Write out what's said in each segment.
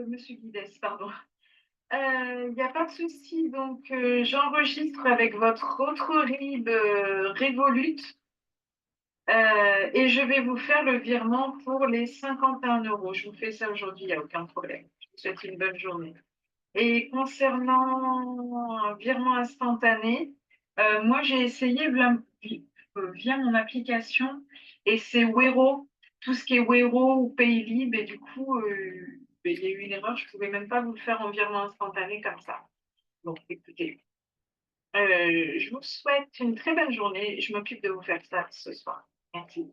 Monsieur Guidez, pardon. Il n'y a pas de souci. Donc, j'enregistre avec votre autre RIB Revolut et je vais vous faire le virement pour les 51 euros. Je vous fais ça aujourd'hui, il n'y a aucun problème. Je vous souhaite une bonne journée. Et concernant un virement instantané, moi, j'ai essayé via mon application et c'est Wero, tout ce qui est Wero ou Paylib. Et du coup, il y a eu une erreur. Je ne pouvais même pas vous le faire en virement instantané comme ça. Donc, écoutez, je vous souhaite une très belle journée. Je m'occupe de vous faire ça ce soir. Merci.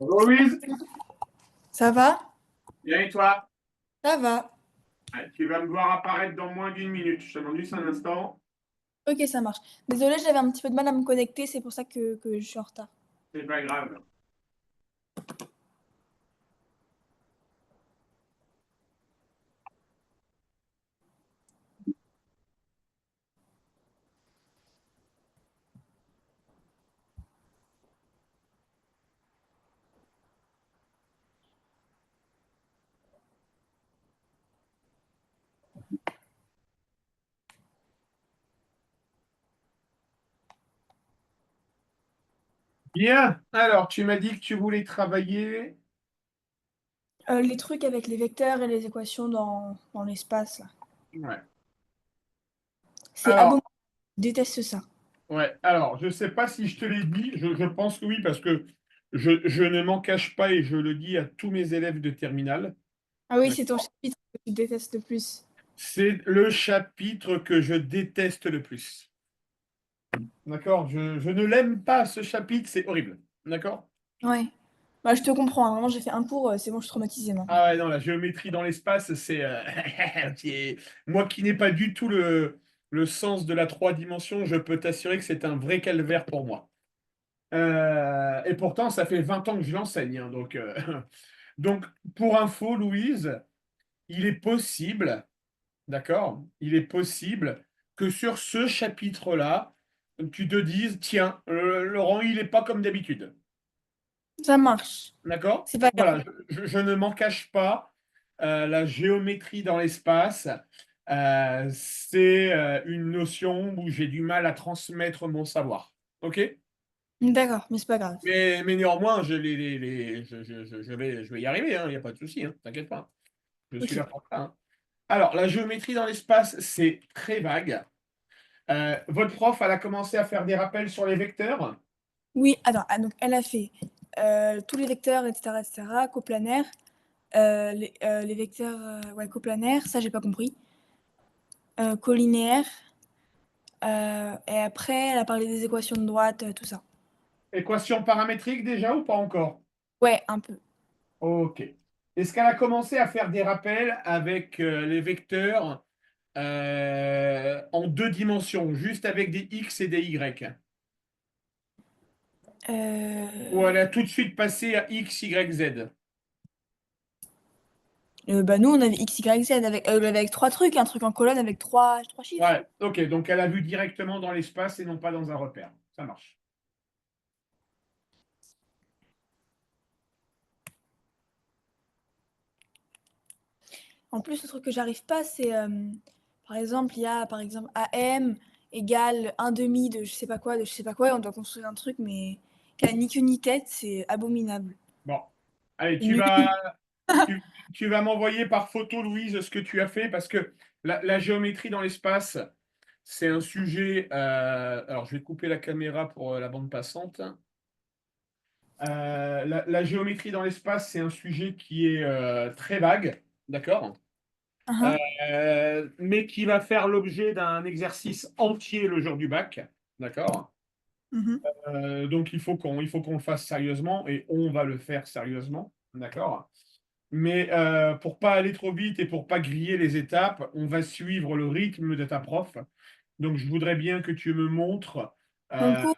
Bonjour Louise, Ça va? bien et toi? Ça va. Tu vas me voir apparaître dans moins d'une minute. Je te demande juste un instant. Ok, ça marche. Désolée, j'avais un petit peu de mal à me connecter, c'est pour ça que je suis en retard. C'est pas grave. Bien. Alors, tu m'as dit que tu voulais travailler. Les trucs avec les vecteurs et les équations dans l'espace, là. Ouais. C'est Alors, abominable. Je déteste ça. ouais. Alors, je sais pas si je te l'ai dit. Je pense que oui, parce que je ne m'en cache pas et je le dis à tous mes élèves de terminale. Ah oui, Ouais. c'est ton chapitre que tu détestes le plus. C'est le chapitre que je déteste le plus. D'accord? Je ne l'aime pas, ce chapitre. C'est horrible. D'accord? Ouais. Bah, je te comprends, hein. Vraiment, j'ai fait un cours, c'est bon, je suis traumatisée maintenant. Ah ouais, non, la géométrie dans l'espace, c'est moi qui n'ai pas du tout le sens de la trois dimensions, je peux t'assurer que c'est un vrai calvaire pour moi. Et pourtant, ça fait 20 ans que je l'enseigne, hein, donc, donc, pour info, Louise, il est possible, d'accord, il est possible que sur ce chapitre-là, tu te dises, tiens, Laurent, il n'est pas comme d'habitude. Ça marche. D'accord? C'est pas grave. Voilà, je ne m'en cache pas. La géométrie dans l'espace, c'est une notion où j'ai du mal à transmettre mon savoir. OK? D'accord, mais c'est pas grave. Mais néanmoins, je vais y arriver, il n'y a pas de souci, t'inquiète pas. Je suis Ok. là pour ça. Alors, la géométrie dans l'espace, c'est très vague. Votre prof, elle a commencé à faire des rappels sur les vecteurs. Oui, attends, donc elle a fait tous les vecteurs, et cetera, coplanaires, les vecteurs ouais, coplanaires, ça j'ai pas compris, collinéaires, et après elle a parlé des équations de droite, tout ça. Équation paramétrique déjà ou pas encore? Ouais, un peu. Ok. Est-ce qu'elle a commencé à faire des rappels avec les vecteurs en deux dimensions, juste avec des X et des Y? Ou elle a tout de suite passé à X, Y, Z? Bah nous on avait x, y, z avec 3 trucs, un truc en colonne avec trois chiffres. Ouais, ok, donc elle a vu directement dans l'espace et non pas dans un repère. Ça marche. En plus, le truc que j'arrive pas, c'est par exemple, il y a par exemple AM égale un demi de je sais pas quoi, et on doit construire un truc, mais qui a ni queue ni tête, c'est abominable. Bon. Allez, C'est nul. tu vas m'envoyer par photo, Louise, ce que tu as fait, parce que la géométrie dans l'espace, c'est un sujet. Alors, je vais couper la caméra pour la bande passante. La géométrie dans l'espace, c'est un sujet qui est très vague, d'accord? Uhum. Mais qui va faire l'objet d'un exercice entier le jour du bac, d'accord? Mhm. Donc il faut qu'on le fasse sérieusement et on va le faire sérieusement, d'accord? Mais pour pas aller trop vite et pour pas griller les étapes, on va suivre le rythme de ta prof. Donc je voudrais bien que tu me montres Mon euh, cours.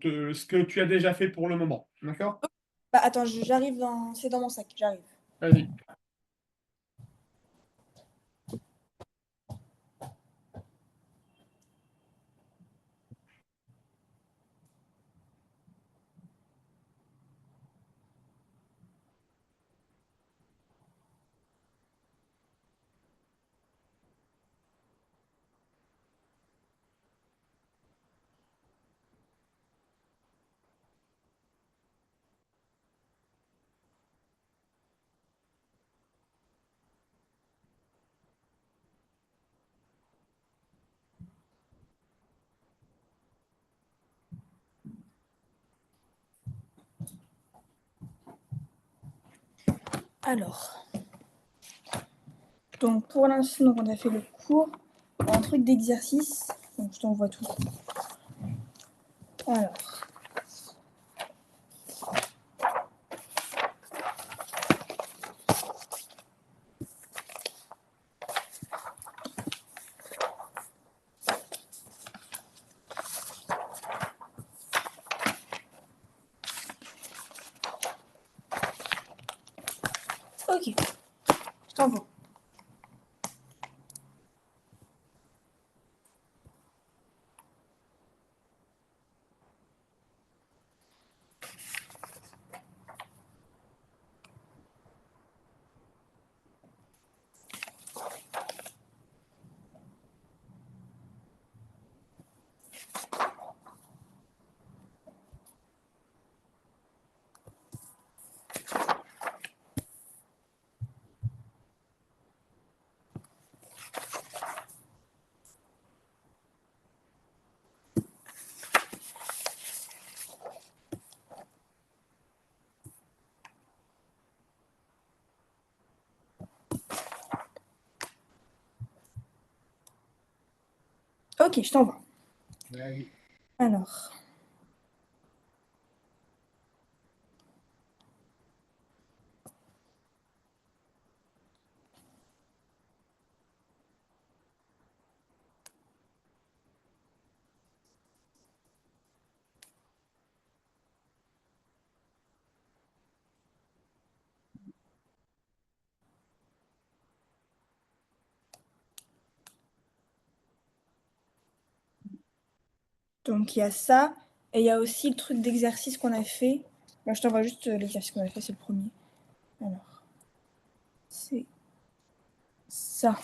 ce que tu as déjà fait pour le moment, d'accord? Bah attends, j'arrive c'est dans mon sac, j'arrive. Vas-y. Alors, donc pour l'instant, donc, on a fait le cours, un truc d'exercice. Donc je t'envoie tout. Alors, ok, je t'envoie. Ok, je t'envoie. Vas-y. Alors, donc il y a ça, et il y a aussi le truc d'exercice qu'on a fait. Bah, je t'envoie juste l'exercice qu'on a fait, c'est le premier. Alors, c'est ça.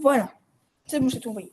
Voilà. C'est bon, j'ai tout envoyé.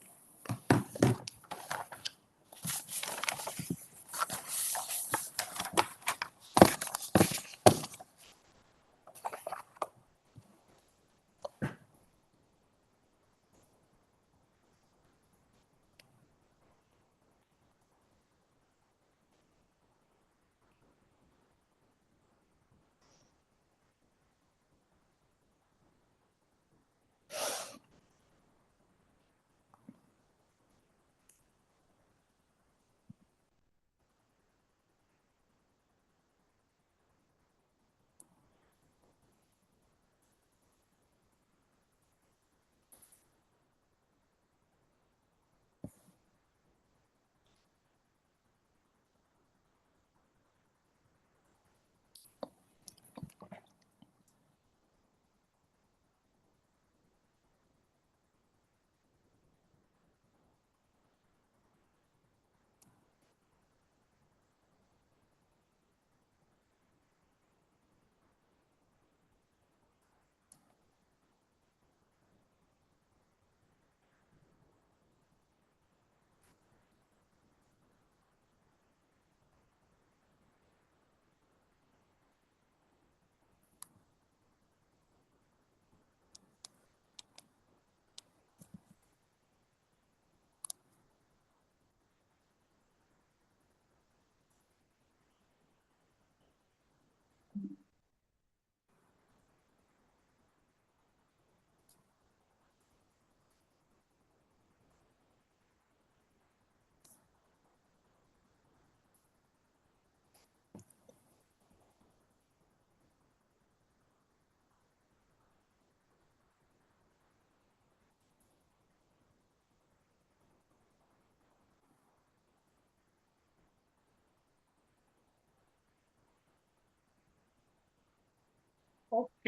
Ok.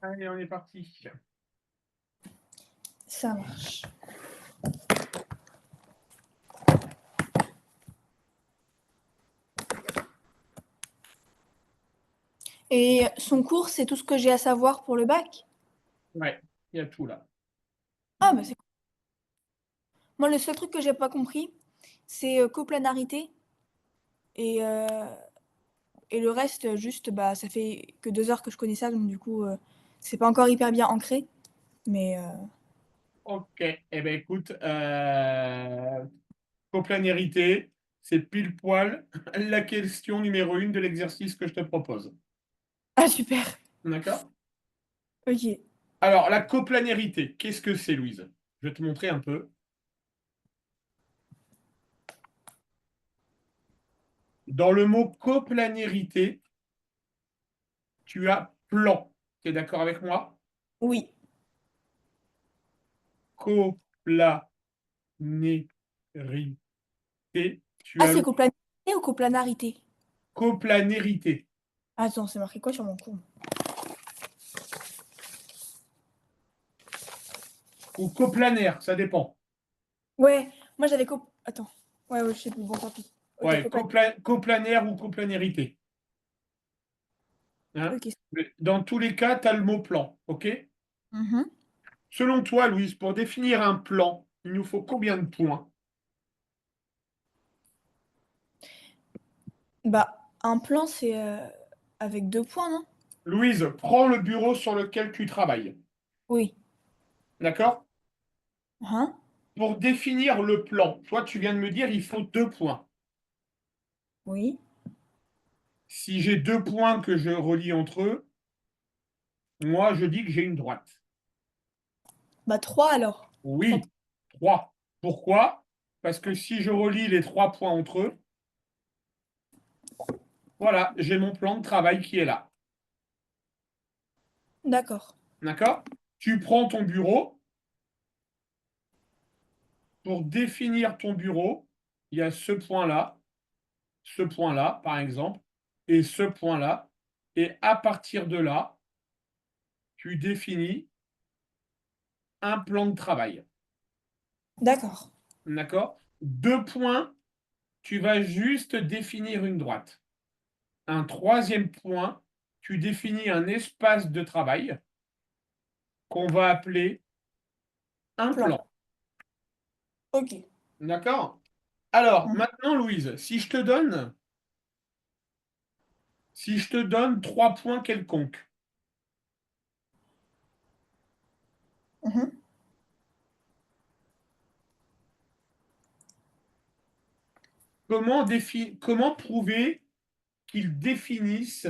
Allez, on est parti. Ça marche. Et son cours, c'est tout ce que j'ai à savoir pour le bac? Ouais, il y a tout là. Ah, bah c'est cool. Moi, le seul truc que j'ai pas compris, c'est coplanarité. Et, euh, et le reste, juste, bah, ça fait que 2 heures que je connais ça, donc du coup, c'est pas encore hyper bien ancré. Mais Ok. Eh bien, écoute, coplanarité, c'est pile poil la question numéro 1 de l'exercice que je te propose. ah, super. D'accord? Ok. Alors, la coplanarité, qu'est-ce que c'est, Louise? Je vais te montrer un peu. Dans le mot coplanarité, tu as plan. Tu es d'accord avec moi? Oui. Coplanarité, tu Ah, as c'est le coplanarité ou coplanarité? coplanarité Attends, c'est marqué quoi sur mon cours? ou coplanaire, ça dépend. Ouais, moi j'avais Attends. Ouais, ouais, je sais plus. Bon, tant pis. Ok, Ouais, coplanaire ou coplanarité. Hein? Ok. Mais dans tous les cas, tu as le mot plan. OK? Mhm. Selon toi, Louise, pour définir un plan, il nous faut combien de points? Bah, un plan, c'est avec 2 points, non? Louise, prends le bureau sur lequel tu travailles. Oui. D'accord? Hein? Pour définir le plan, toi, tu viens de me dire il faut 2 points. Oui. Si j'ai 2 points que je relie entre eux, moi, je dis que j'ai une droite. Bah, 3 alors. 3 Oui, 3. Pourquoi? Parce que si je relie les 3 points entre eux, voilà, j'ai mon plan de travail qui est là. D'accord. D'accord? Tu prends ton bureau. Pour définir ton bureau, il y a ce point-là, par exemple, et ce point-là, Et à partir de là, tu définis un plan de travail. D'accord. D'accord? 2 points, tu vas juste définir une droite. Un troisième point, tu définis un espace de travail qu'on va appeler un Plan. plan. Ok. D'accord? Alors, Mhm. maintenant, Louise, si je te donne 3 points quelconques, Mhm. comment prouver qu'ils définissent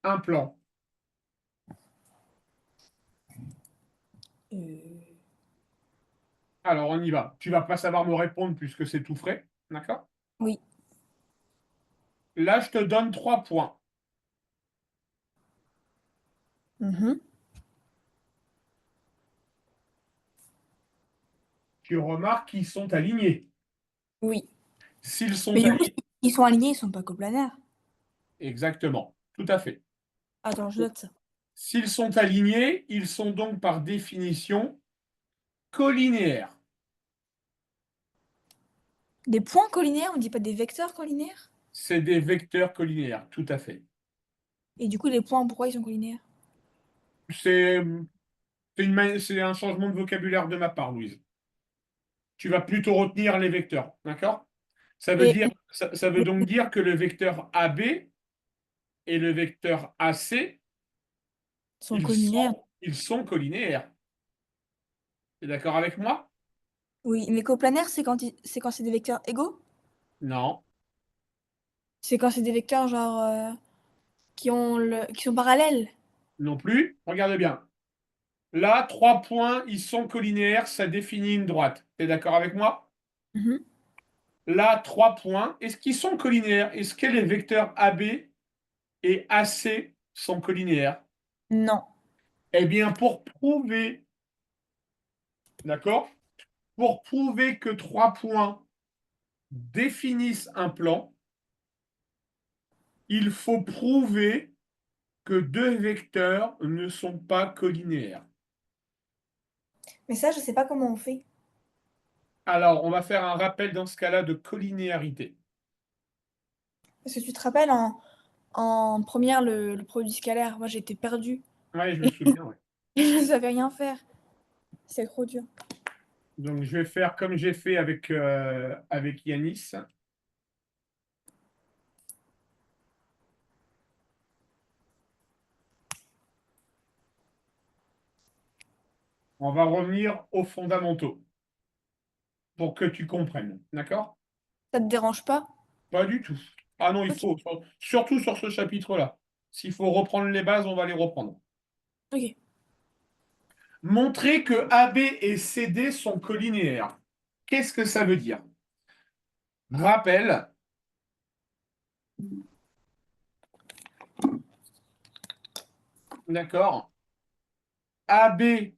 un plan? Euh, Alors, on y va. Tu vas pas savoir me répondre puisque c'est tout frais. D'accord? Oui. Là, je te donne 3 points. Mhm. Tu remarques qu'ils sont alignés. Oui. S'ils Mais sont du coup, alignés, ils sont alignés, ils sont pas coplanaires. exactement, tout à fait. Attends, je note ça. S'ils sont alignés, ils sont donc par définition collinéaires. Des points collinaires, on dit pas des vecteurs collinaires? C'est des vecteurs collinéaires, tout à fait. Et du coup, les points, pourquoi ils sont collinaires? C'est c'est un changement de vocabulaire de ma part, Louise. Tu vas plutôt retenir les vecteurs, d'accord? Et Ça veut donc dire que le vecteur AB et le vecteur AC, sont collinaires. ils sont collinéaires. Tu es d'accord avec moi? Oui, mais coplanaire, c'est quand c'est des vecteurs égaux? Non, C'est quand c'est des vecteurs genre qui sont parallèles. non plus. Regarde bien. Là, 3 points, ils sont collinéaires, ça définit une droite. Tu es d'accord avec moi? Mhm. Là, 3 points, est-ce qu'ils sont collinéaires? Est-ce que les vecteurs AB et AC sont collinéaires? Non. Eh bien, d'accord? Pour prouver que 3 points définissent un plan, il faut prouver que 2 vecteurs ne sont pas collinéaires. Mais ça, je sais pas comment on fait. Alors, on va faire un rappel dans ce cas-là de collinéarité. Parce que tu te rappelles en première le produit scalaire, moi j'étais perdue. Oui, je me souviens, ouais. Je ne savais rien faire. C'est trop dur. Donc, je vais faire comme j'ai fait avec Yanis. On va revenir aux fondamentaux pour que tu comprennes. D'accord? Ça te dérange pas? Pas du tout. Ah non, il Ok. faut, surtout sur ce chapitre-là. S'il faut reprendre les bases, on va les reprendre. Ok. Montrer que AB et CD sont collinéaires. Qu'est-ce que ça veut dire? Rappel, d'accord? AB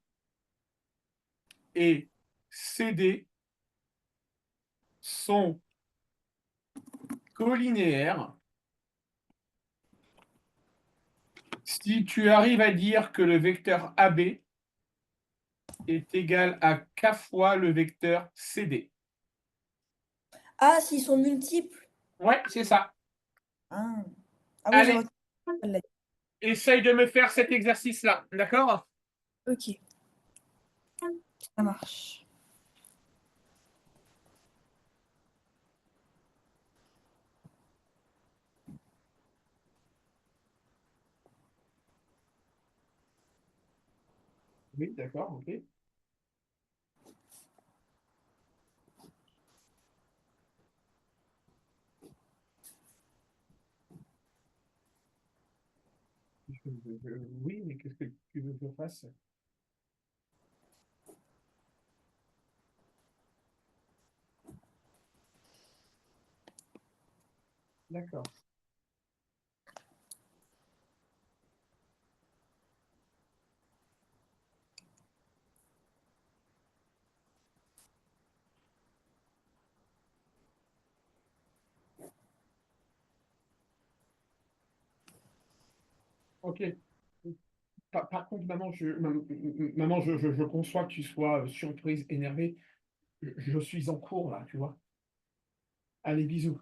et CD sont collinéaires si tu arrives à dire que le vecteur AB est égal à k fois le vecteur CD. Ah, s'ils sont multiples. Ouais, c'est ça. Ah, ah oui, j'ai Allez, retenu. Celle-là. essaye de me faire cet exercice-là, d'accord? Ok, ça marche. Oui, d'accord, ok. Oui, mais qu'est-ce que tu veux que je fasse? D'accord. Ok. Par contre, maman, je conçois que tu sois surprise, énervée. Je suis en cours, là, tu vois. Allez, bisous.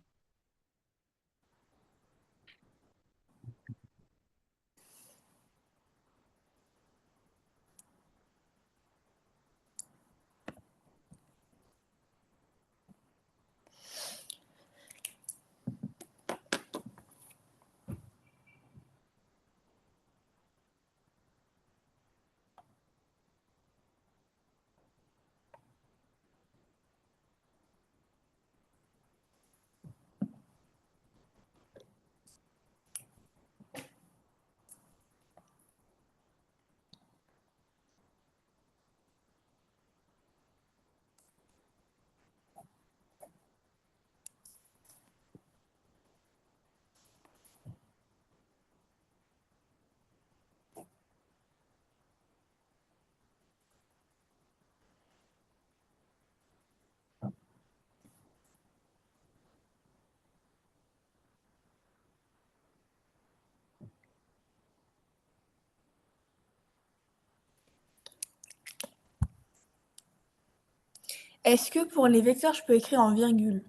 Est-ce que pour les vecteurs, je peux écrire en virgule?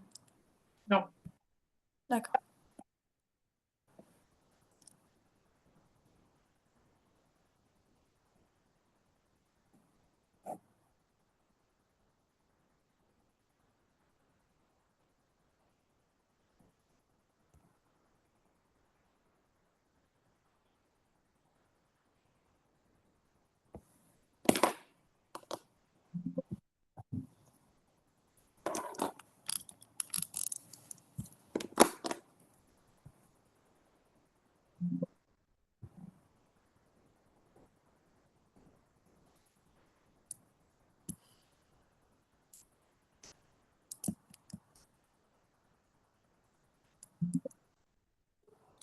Non. D'accord.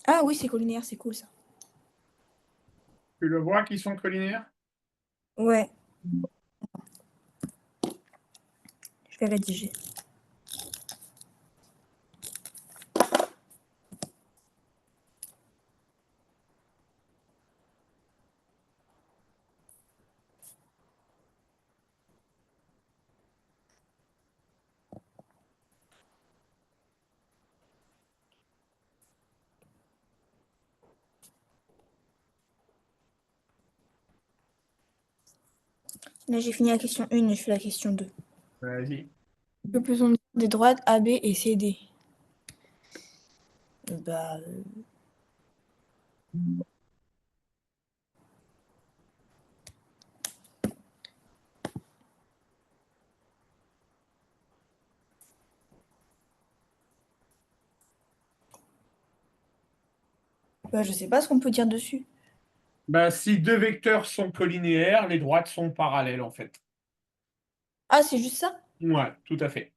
Ah oui, c'est collinaire, c'est cool ça. Tu le vois qu'ils sont collinaires? Ouais, je vais rédiger. Là, j'ai fini la question 1 et je fais la question 2. Vas-y. Que peut-on dire des droites AB et CD? Bah, je sais pas ce qu'on peut dire dessus. Bah, si deux vecteurs sont collinéaires, les droites sont parallèles, en fait. Ah, c'est juste ça? Ouais, tout à fait.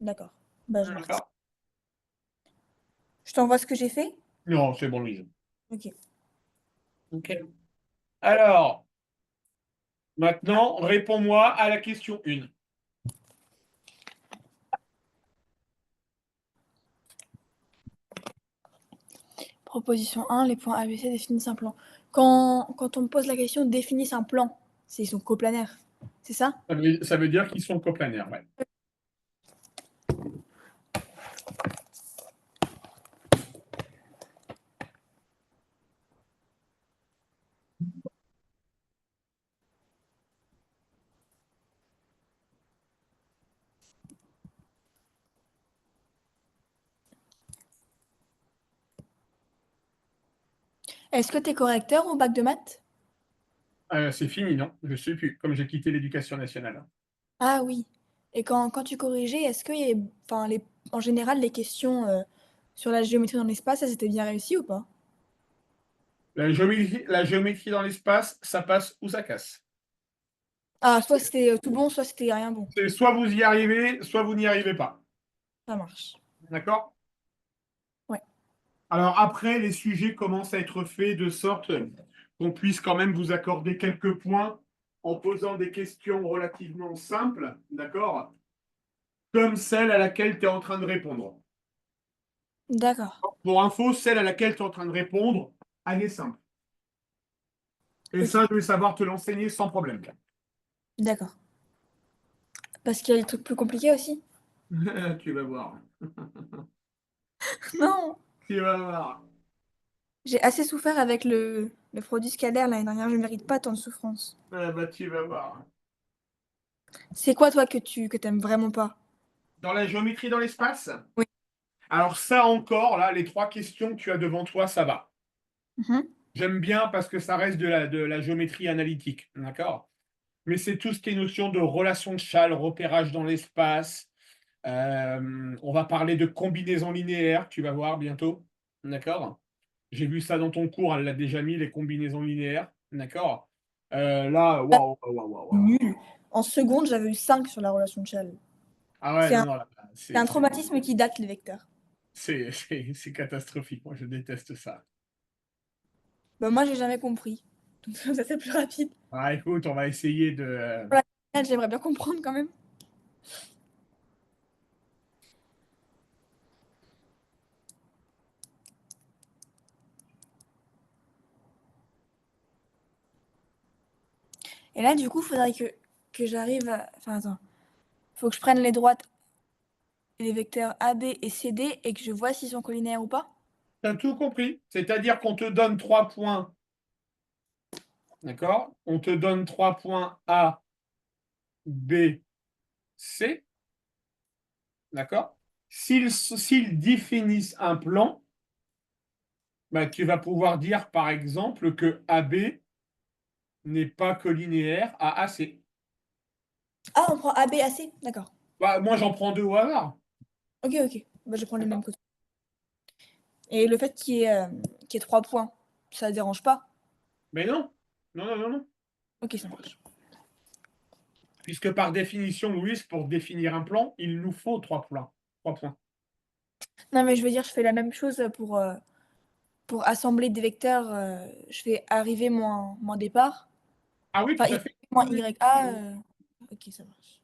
D'accord. Bah, je marque ça. D'accord. Je t'envoie ce que j'ai fait? Non, c'est bon, Louise. Ok. Ok. Alors, maintenant, réponds-moi à la question 1. Proposition 1, les points ABC définissent un plan. Quand on me pose la question définissent un plan, c'est ils sont coplanaires. C'est ça? Ça veut dire qu'ils sont coplanaires, ouais. Est-ce que t'es correcteur au bac de maths? C'est fini, non? Je ne sais plus, comme j'ai quitté l'éducation nationale. Ah oui. Et quand tu corrigeais, est-ce que enfin, en général, les questions sur la géométrie dans l'espace, elles étaient bien réussies ou pas? La géométrie dans l'espace, ça passe ou ça casse. Ah, soit c'était tout bon, soit c'était rien bon. C'est soit vous y arrivez, soit vous n'y arrivez pas. Ça marche. D'accord? Ouais. Alors après, les sujets commencent à être faits de sorte qu'on puisse quand même vous accorder quelques points en posant des questions relativement simples, d'accord? Comme celle à laquelle tu es en train de répondre. D'accord. Pour info, celle à laquelle tu es en train de répondre, elle est simple. Et Ok. ça, je vais savoir te l'enseigner sans problème. D'accord. Parce qu'il y a des trucs plus compliqués aussi? Tu vas voir. Non! Tu vas voir. J'ai assez souffert avec le produit scalaire l'année dernière, je mérite pas tant de souffrance. Ah bah, tu vas voir. C'est quoi toi que tu aimes vraiment pas? Dans la géométrie dans l'espace? Oui. Alors ça encore, là, les 3 questions que tu as devant toi, ça va. Mmh. J'aime bien parce que ça reste de la géométrie analytique, d'accord? Mais c'est tout ce qui est notion de relation de Chasles, repérage dans l'espace. On va parler de combinaisons linéaires, tu vas voir bientôt, d'accord? J'ai vu ça dans ton cours, elle l'a déjà mis, les combinaisons linéaires, d'accord? Là, waouh, waouh, waouh, waouh. Nul. En seconde, j'avais eu 5 sur la relation de Chasles. Ah ouais, C'est non, un non, là, c'est un traumatisme qui date, les vecteurs. c'est catastrophique. Moi, je déteste ça. Bah, moi, j'ai jamais compris. Donc ça, c'est plus rapide. Ah, écoute, on va essayer de. Pour la finale, j'aimerais bien comprendre quand même. Et là, du coup, faudrait que j'arrive à... Enfin, attends. Faut que je prenne les droites, les vecteurs AB et CD et que je vois s'ils sont collinaires ou pas? T'as tout compris. C'est-à-dire qu'on te donne 3 points, d'accord? On te donne 3 points A, B, C, d'accord? S'ils définissent un plan, bah, tu vas pouvoir dire, par exemple, que AB n'est pas collinéaire à AC. Ah, on prend AB, AC? D'accord. Bah, moi, j'en prends 2 au hasard. Ok, ok. Bah, je vais prendre les mêmes côtés. Et le fait qu'il y ait 3 points, ça ne dérange pas? Mais non, non, non, non, non. Ok, ça marche. Puisque par définition, Louise, pour définir un plan, il nous faut 3 points. 3 points. Non, mais je veux dire, je fais la même chose pour assembler des vecteurs. Je fais arrivée moins départ. Ah oui, tout Enfin, à fait. moins YA. Ok, ça marche.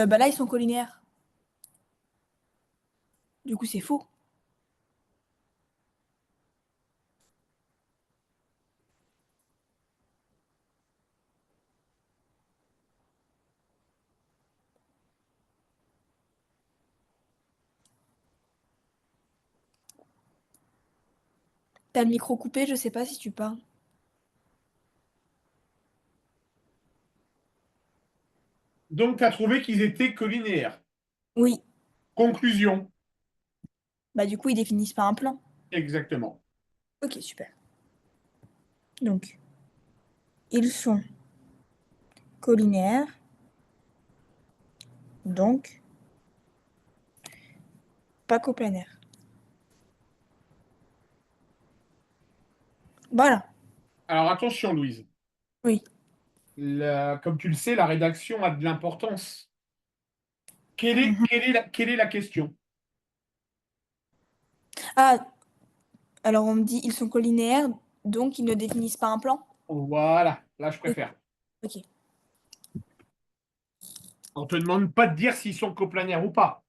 Bah là, ils sont collinaires. Du coup, c'est faux. T'as le micro coupé, je sais pas si tu parles. Donc, tu as trouvé qu'ils étaient collinéaires. Oui. Conclusion. Bah du coup, ils définissent pas un plan. Exactement. Ok, super. Donc, ils sont collinaires, donc pas coplanaires. Voilà. Alors, attention, Louise. Oui. Comme tu le sais, la rédaction a de l'importance. Mhm. Quelle est la question? Ah, alors on me dit ils sont collinaires, donc ils ne définissent pas un plan. Voilà, là, je Ok. préfère. Ok. On te demande pas de dire s'ils sont coplanaires ou pas.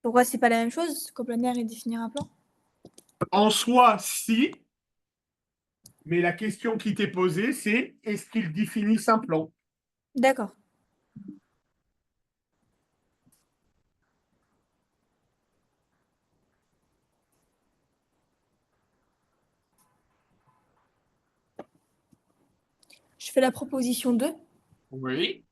Pourquoi c'est pas la même chose, coplanaire et définir un plan? En soi, si, mais la question qui t'est posée, c'est est-ce qu'ils définissent un plan? D'accord. Je fais la proposition 2. Oui.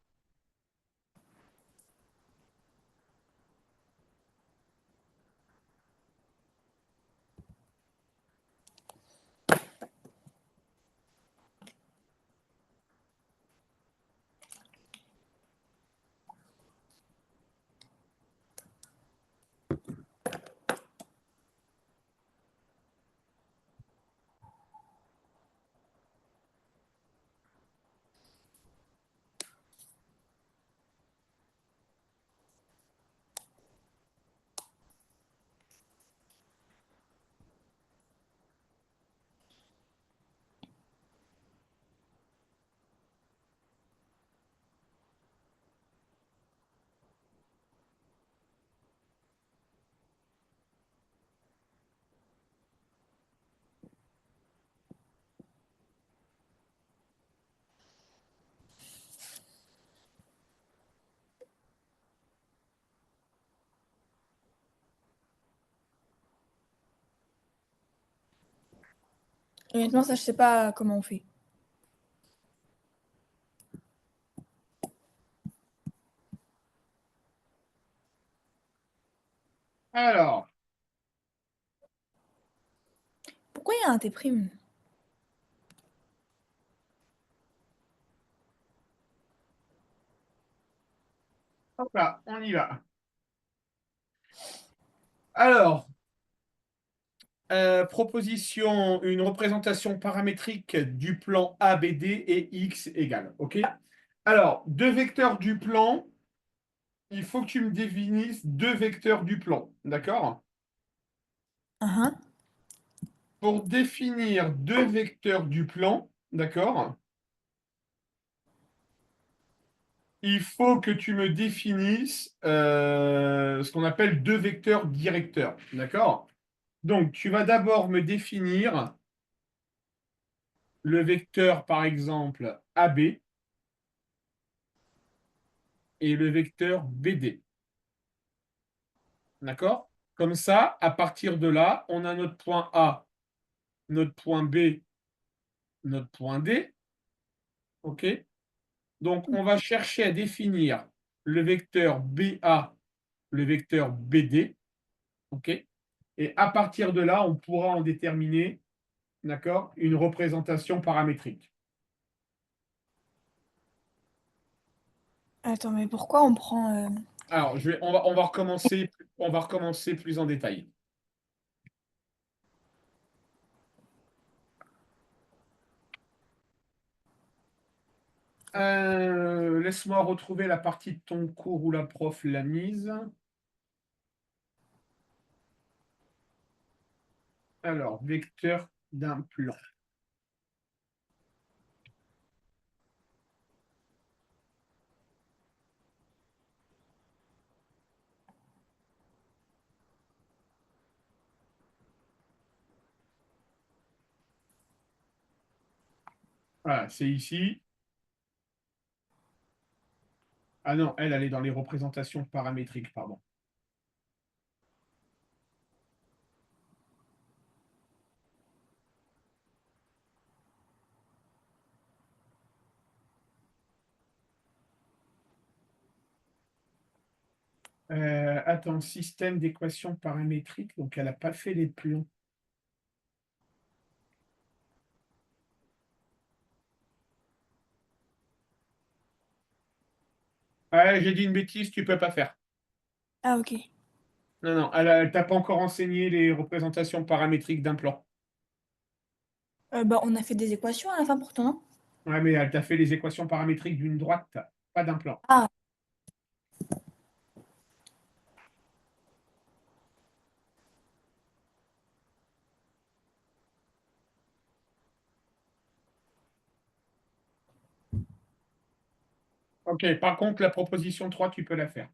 Honnêtement, ça, je sais pas comment on fait. Alors, Pourquoi il y a un T'? hop là, on y va. Alors, proposition, une représentation paramétrique du plan ABD et X égale. OK? Alors, deux vecteurs du plan, il faut que tu me définisses deux vecteurs du plan. D'accord? Uhum. Pour définir deux vecteurs du plan, d'accord? Il faut que tu me définisses ce qu'on appelle deux vecteurs directeurs. D'accord? Donc, tu vas d'abord me définir le vecteur, par exemple, AB et le vecteur BD. D'accord? Comme ça, à partir de là, on a notre point A, notre point B, notre point D. OK? Donc, on va chercher à définir le vecteur BA, le vecteur BD. OK? Et à partir de là, on pourra en déterminer, d'accord, une représentation paramétrique. Attends, mais pourquoi on prend... Alors, on va recommencer plus en détail. Laisse-moi retrouver la partie de ton cours où la prof l'a mise. Alors, vecteur d'un plan. Voilà, c'est ici. Ah non, elle est dans les représentations paramétriques, pardon. Attends, système d'équations paramétriques, donc elle n'a pas fait les plans. Ouais, j'ai dit une bêtise, tu peux pas faire. Ah, ok. Non, non, elle t'a pas encore enseigné les représentations paramétriques d'un plan. Bah, on a fait des équations à la fin pourtant, non? Ouais, mais elle t'a fait les équations paramétriques d'une droite, pas d'un plan. Ah, Ok, par contre, la proposition 3, tu peux la faire.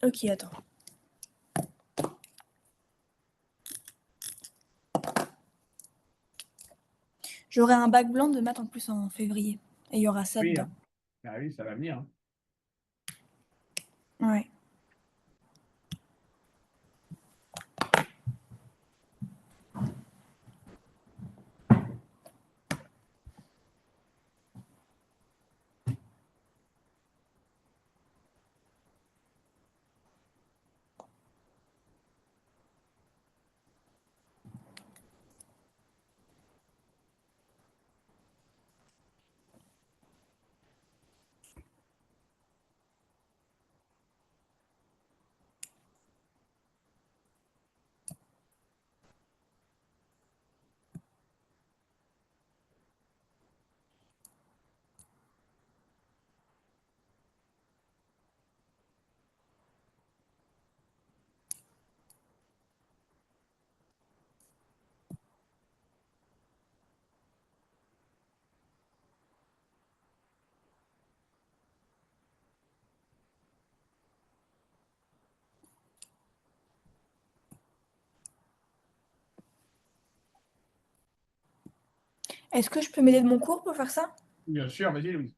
ok, attends. J'aurai un bac blanc de maths en plus en février. Et il y aura ça Oui, dedans. hein. Ah oui, ça va venir, hein. Ouais. Est-ce que je peux m'aider de mon cours pour faire ça? Bien sûr, vas-y, Louise.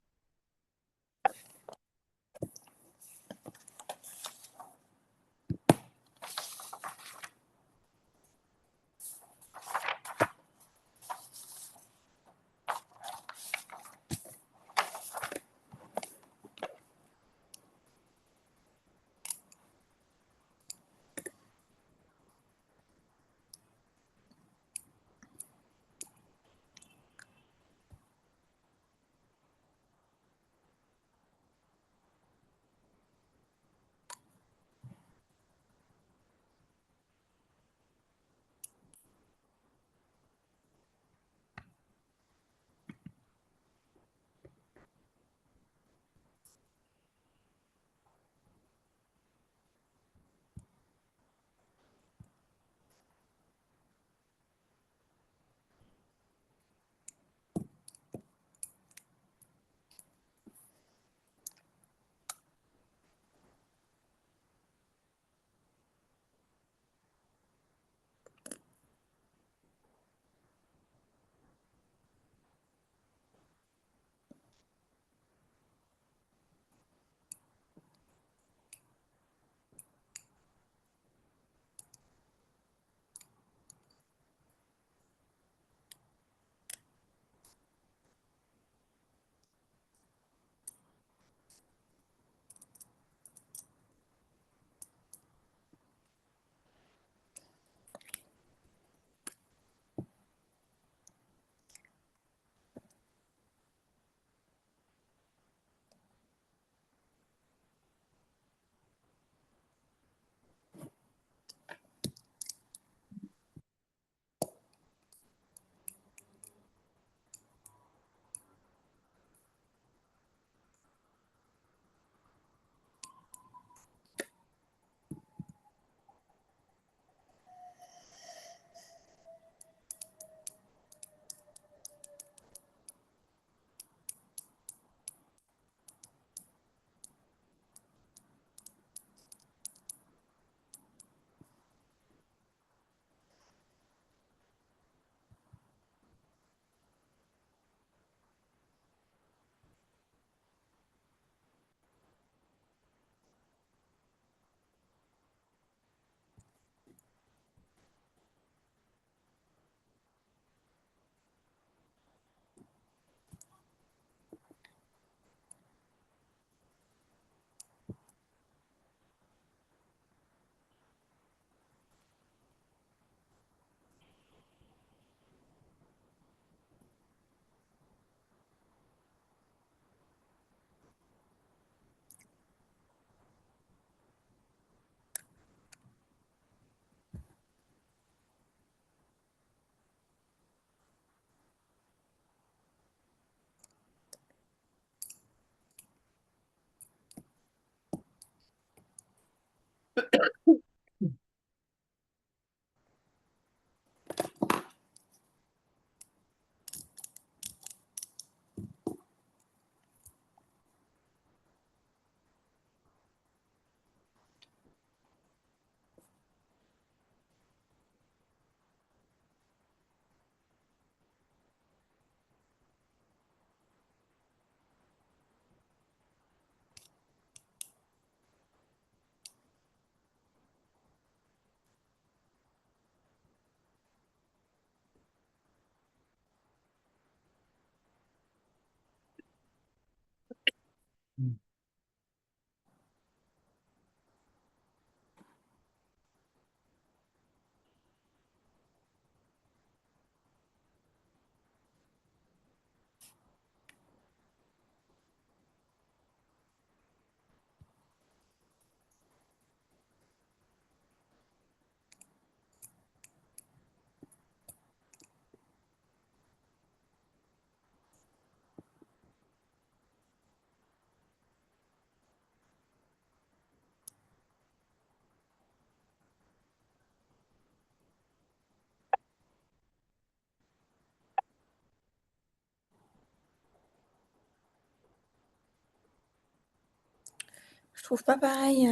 Je trouve pas pareil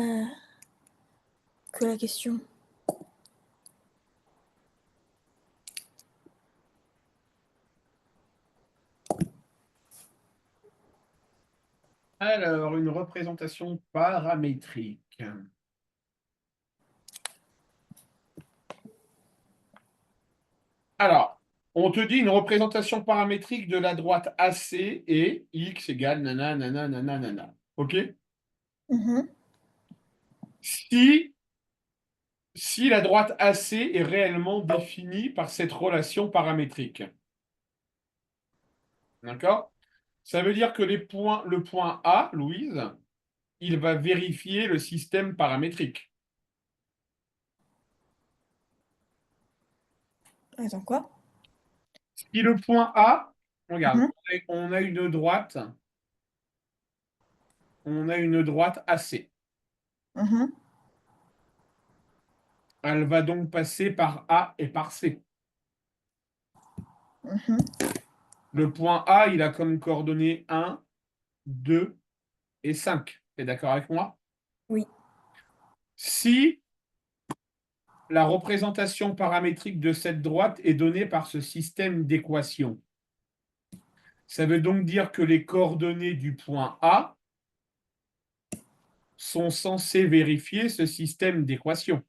que la question. Alors, une représentation paramétrique. Alors, on te dit une représentation paramétrique de la droite AC et x égale nanana, nanana, nanana. OK? Mhm. Si la droite AC est réellement définie par cette relation paramétrique. D'accord? Ça veut dire que le point A, Louise, il va vérifier le système paramétrique. Attends, quoi? Si le point A, regarde, Mhm. on a une droite, AC. Mhm. Elle va donc passer par A et par C. Mhm. Le point A, il a comme coordonnées 1, 2 et 5. Tu es d'accord avec moi? Oui. Si la représentation paramétrique de cette droite est donnée par ce système d'équations, ça veut donc dire que les coordonnées du point A sont censées vérifier ce système d'équations.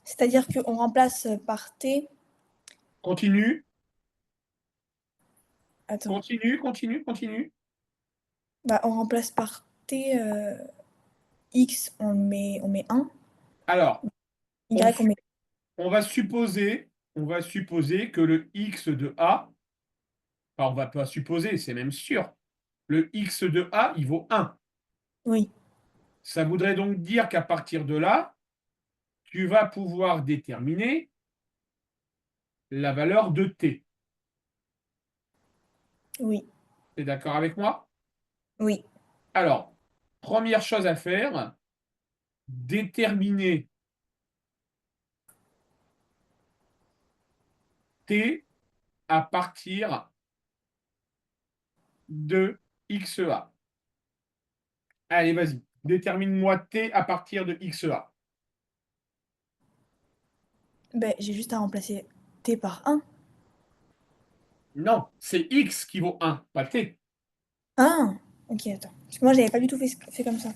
C'est-à-dire qu'on remplace par T. Continue, Attends. continue, continue, continue. Bah, on remplace par T. X, on met 1. Alors, Y, on, on met. on va supposer que le x de A, enfin, on va pas supposer, c'est même sûr, le x de A, il vaut 1. Oui. Ça voudrait donc dire qu'à partir de là, tu vas pouvoir déterminer la valeur de t. Oui. Tu es d'accord avec moi? Oui. Alors, première chose à faire, déterminer t à partir de xa. Allez, vas-y, détermine-moi t à partir de xa. Ben, j'ai juste à remplacer T par 1. Non, c'est x qui vaut 1, pas t. Ah, ok, attends. Parce que moi, j'avais pas du tout fait comme ça.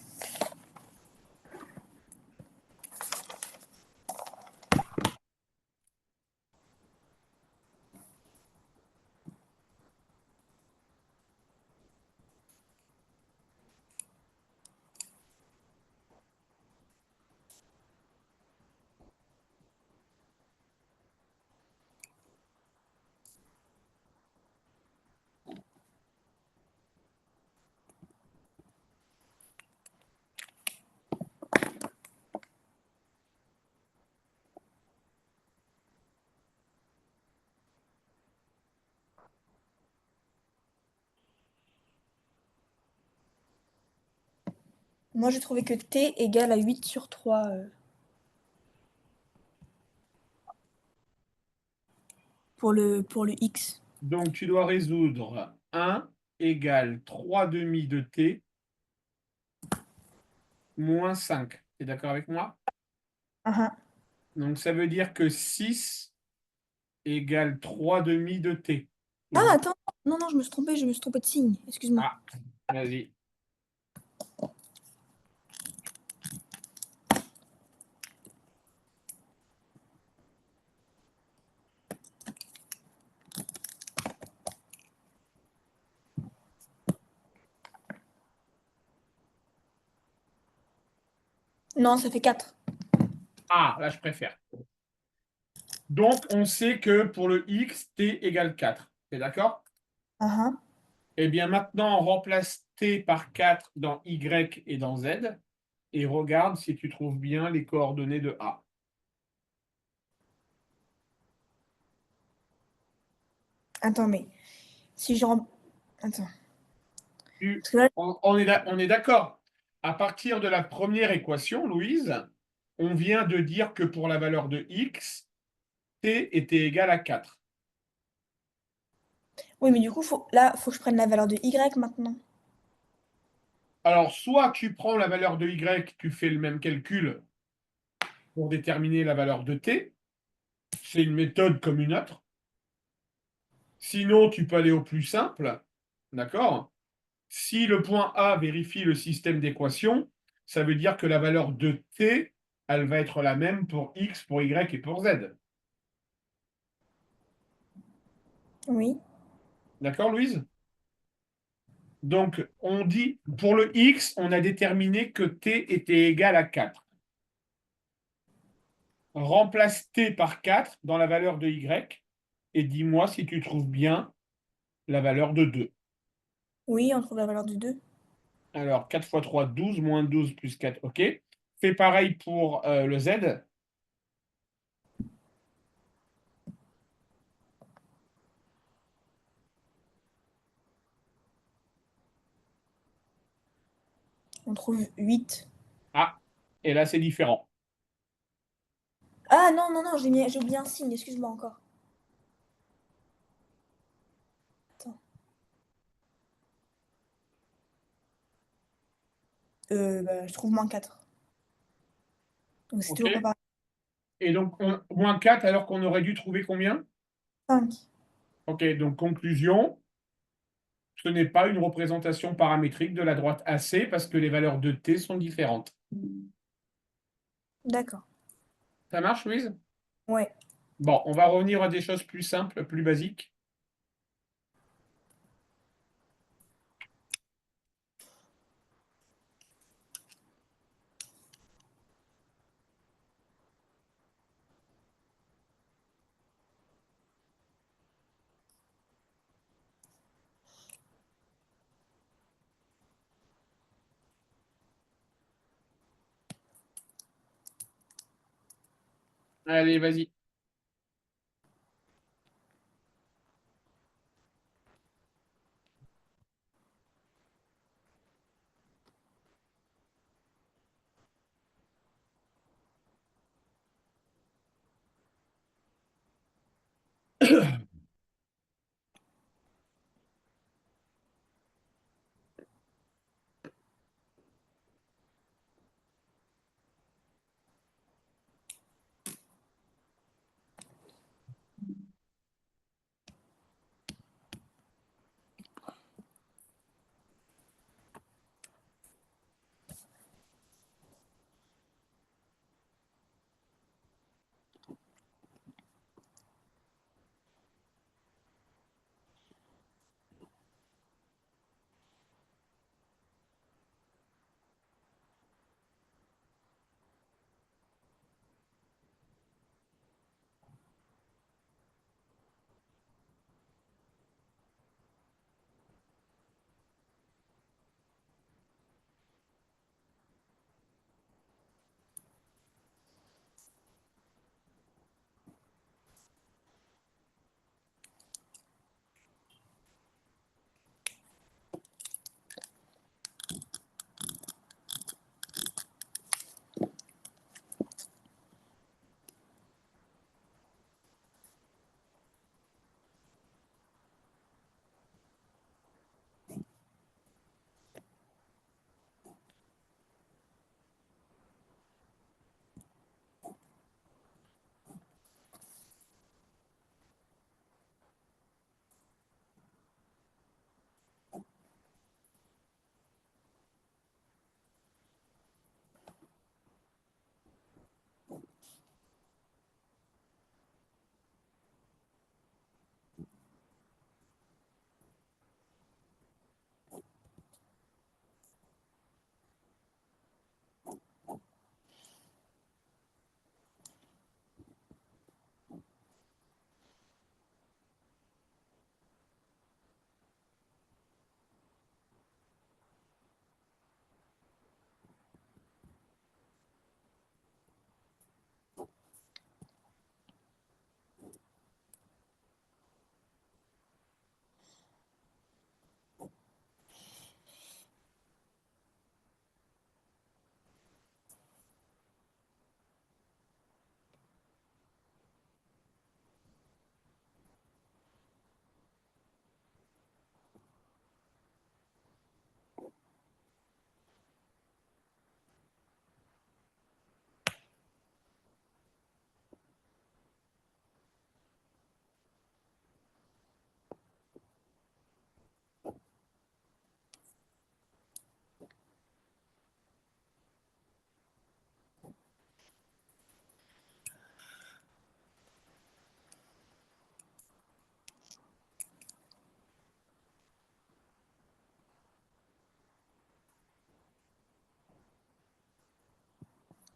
Moi, j'ai trouvé que T égale à 8 sur 3 pour le X. Donc, tu dois résoudre 1 égale 3 demi de t moins 5. Tu es d'accord avec moi? Ah, ah. Donc, ça veut dire que 6 égale 3 demi de t. Ah, Toujours. attends. Non, non, je me suis trompée de signe. Excuse-moi. Ah, vas-y. Non, ça fait 4. Ah, là, je préfère. Donc, on sait que pour le x, t égale 4. Tu es d'accord? Ah, ah. Eh bien, maintenant, on remplace t par 4 dans y et dans z et regarde si tu trouves bien les coordonnées de A. Attends, mais si je Attends. Tu- Parce que là, on est d'accord. À partir de la première équation, Louise, on vient de dire que pour la valeur de x, t était égal à 4. oui, mais du coup, là, faut que je prenne la valeur de Y maintenant. Alors, soit tu prends la valeur de y, tu fais le même calcul pour déterminer la valeur de t. C'est une méthode comme une autre. Sinon, tu peux aller au plus simple, d'accord? Si le point A vérifie le système d'équation, ça veut dire que la valeur de t, elle va être la même pour x, pour y et pour z. Oui. D'accord, Louise? Donc, on dit, pour le x, on a déterminé que t était égal à 4. Remplace t par 4 dans la valeur de y et dis-moi si tu trouves bien la valeur de 2. Oui, on trouve la valeur du 2. Alors, 4 fois 3, 12, moins 12 plus 4, ok. Fais pareil pour le z. On trouve 8. Ah, et là, c'est différent. Ah non, non, non, j'ai oublié un signe, excuse-moi encore. Attends. Bah, je trouve -4. Donc c'est Ok. toujours pas pareil. Et donc, moins 4 alors qu'on aurait dû trouver combien? 5. Ok, donc conclusion, ce n'est pas une représentation paramétrique de la droite AC parce que les valeurs de t sont différentes. D'accord. Ça marche, Louise? Ouais. Bon, on va revenir à des choses plus simples, plus basiques. Allez, vas-y.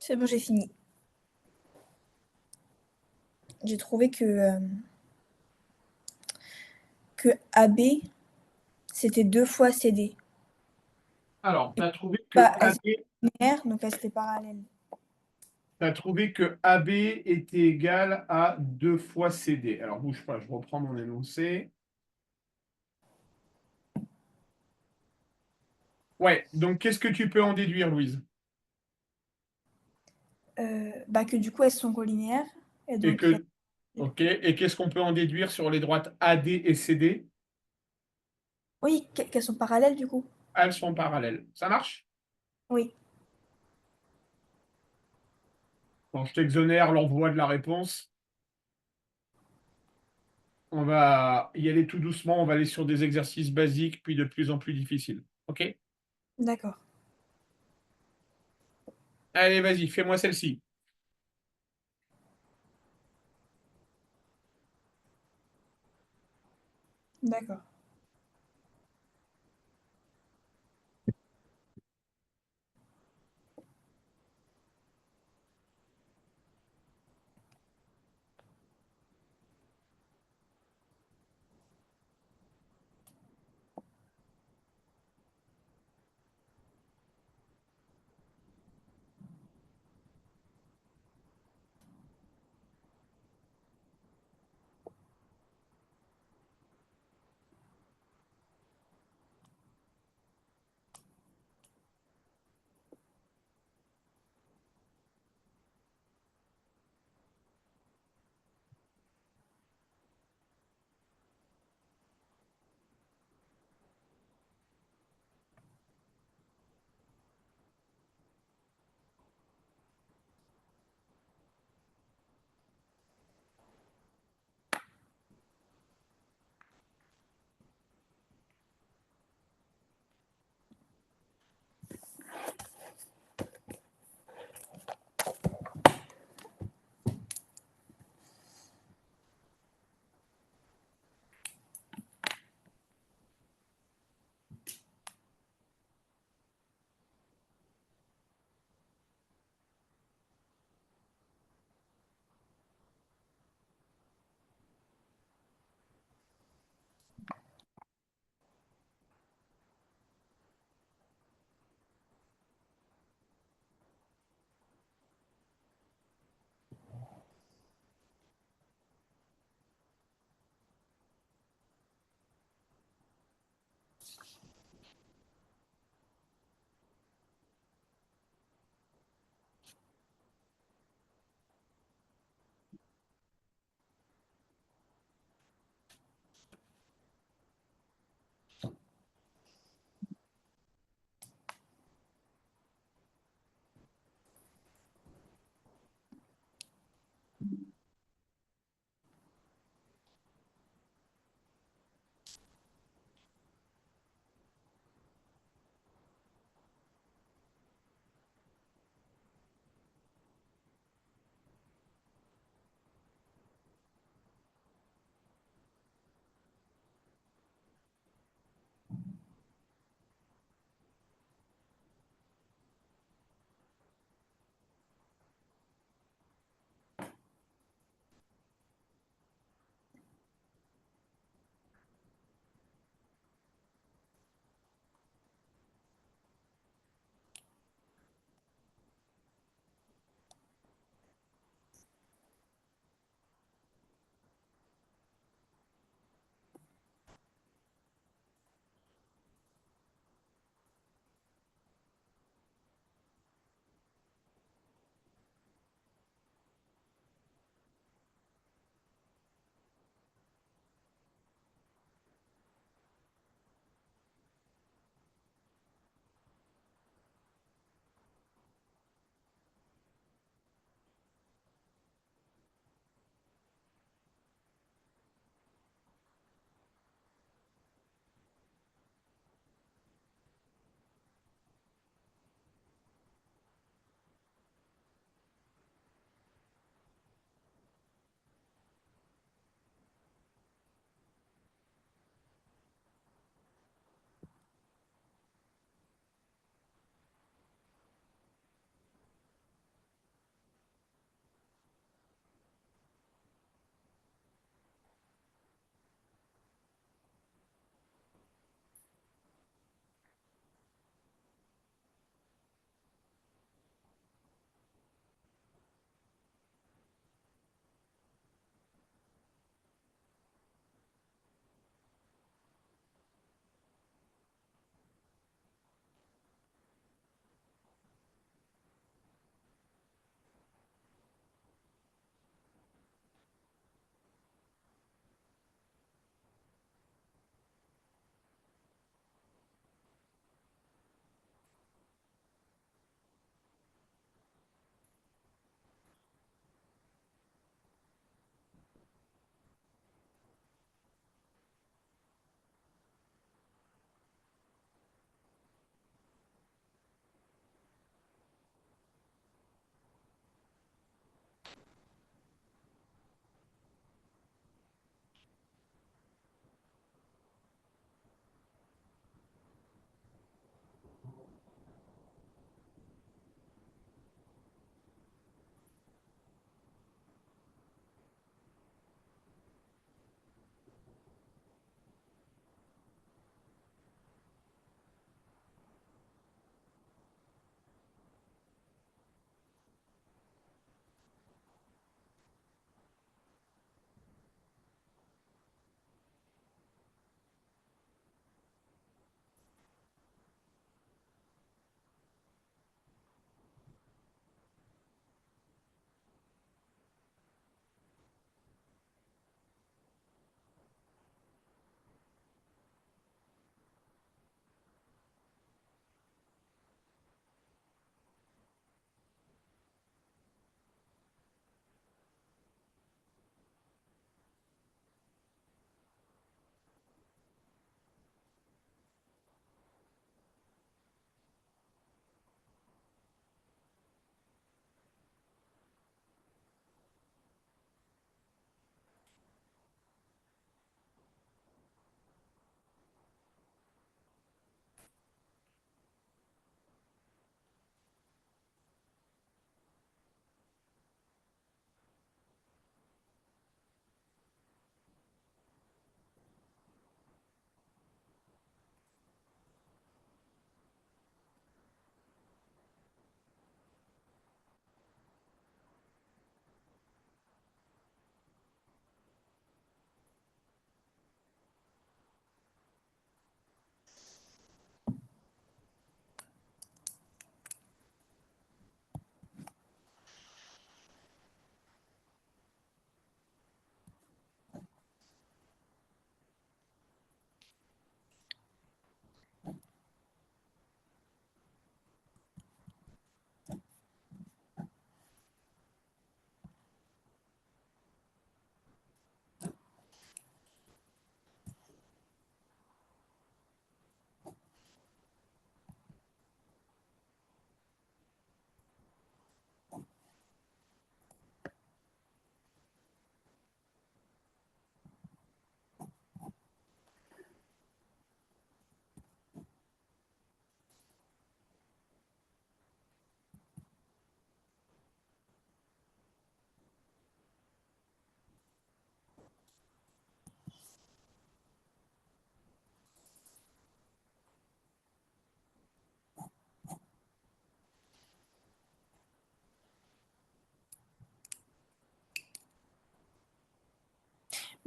C'est bon, j'ai fini. J'ai trouvé que AB, c'était 2 fois CD. Alors, tu as trouvé que Pas AB, linéaire, donc elles étaient parallèles. t'as trouvé que AB était égal à 2 fois CD. Alors, bouge pas, je reprends mon énoncé. Ouais, donc qu'est-ce que tu peux en déduire, Louise? Bah, que du coup, elles sont colinéaires. Et Et donc, que, ok, et qu'est-ce qu'on peut en déduire sur les droites AD et CD? oui, qu'elles sont parallèles du coup. Elles sont parallèles. Ça marche? Oui, Bon, je t'exonère l'envoi de la réponse. On va y aller tout doucement. On va aller sur des exercices basiques, puis de plus en plus difficiles. OK? d'accord. Allez, vas-y, fais-moi celle-ci. D'accord.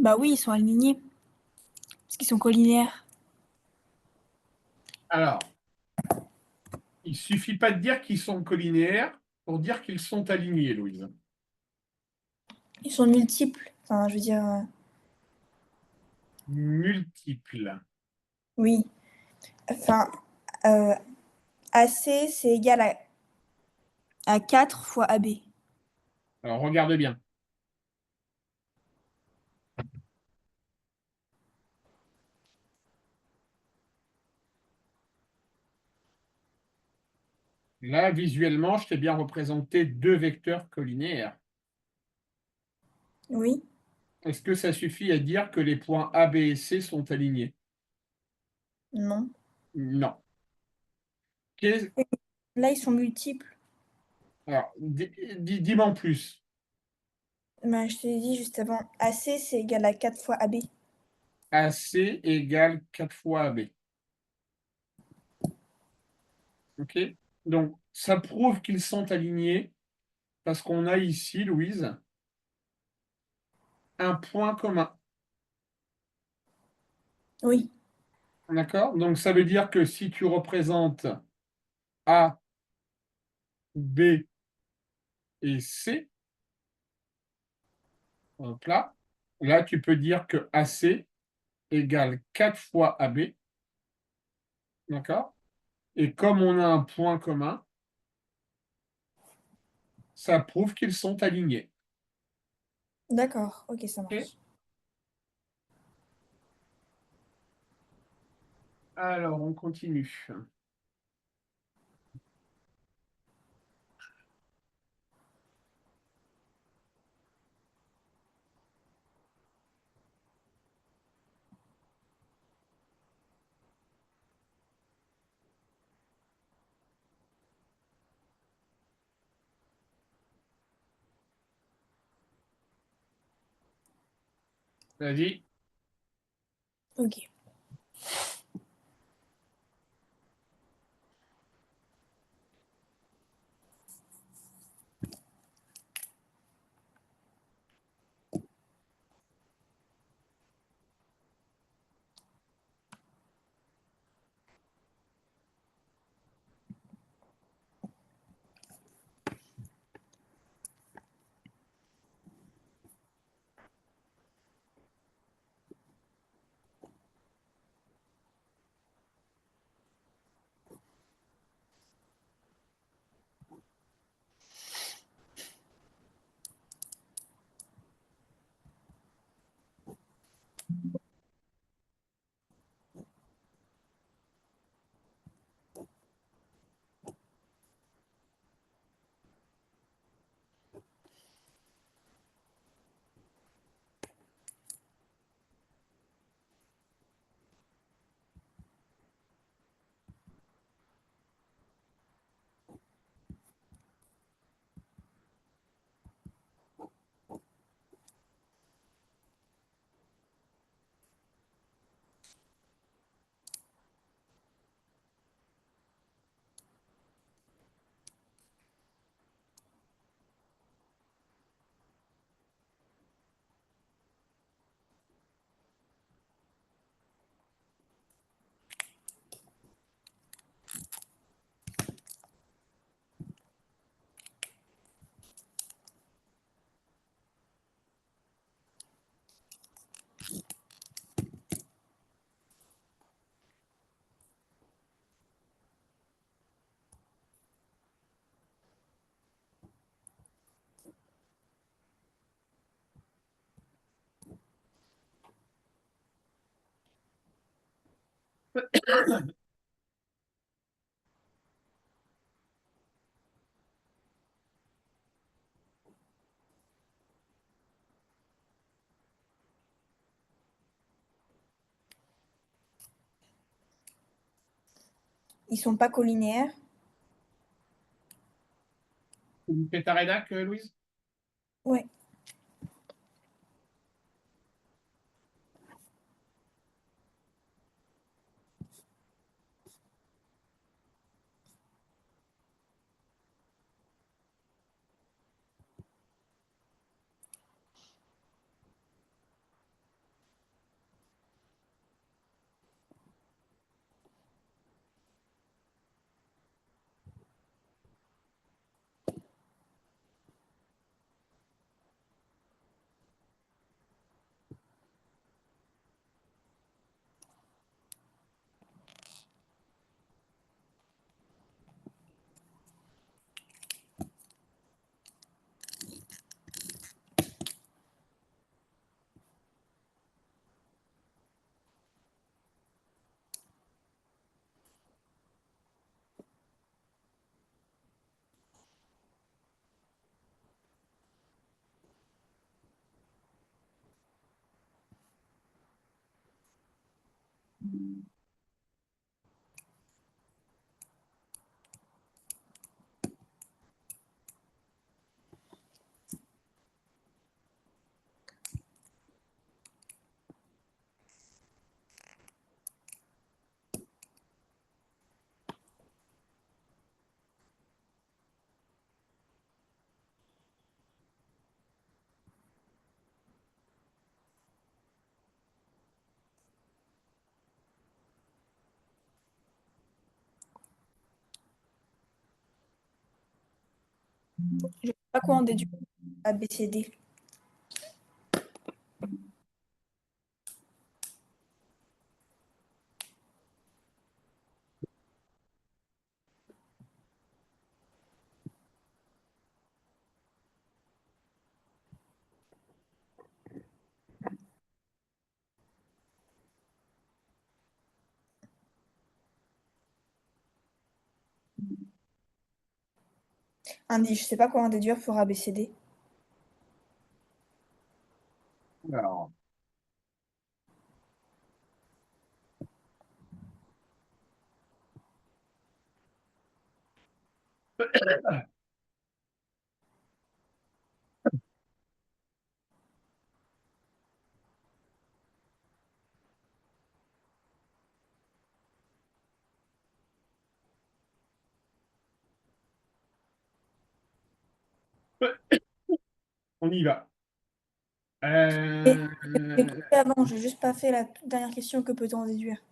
Bah oui, ils sont alignés. Parce qu'ils sont collinaires. Alors, il suffit pas de dire qu'ils sont collinaires pour dire qu'ils sont alignés, Louise. Ils sont multiples. Enfin, je veux dire, Multiples. oui. Enfin, euh, AC, c'est égal à 4 fois AB. Alors, regarde bien. Là, visuellement, je t'ai bien représenté deux vecteurs collinaires. Oui. Est-ce que ça suffit à dire que les points A, B et C sont alignés? Non. Non. Qu'est- Là, ils sont multiples. Alors, dis-moi en plus. Bah, je te l'ai dit juste avant. AC, c'est égal à 4 fois AB. AC égale 4 fois AB. OK? Donc, ça prouve qu'ils sont alignés parce qu'on a ici, Louise, un point commun. Oui. D'accord? Donc, ça veut dire que si tu représentes A, B et C, hop là, tu peux dire que AC égale 4 fois AB. D'accord? Et comme on a un point commun, ça prouve qu'ils sont alignés. D'accord. Ok, ça OK? marche. Alors, on continue. Vas-y. Ok. Ils sont pas collinaires. Tu fais ta rédac, Louise? Ouais. Je sais pas quoi en déduire. A, B, C, D. Je sais pas quoi en déduire pour A, B, C, D. Alors, on y va. Et Euh, j'ai coupé avant, j'ai juste pas fait la toute dernière question, que peut-on en déduire?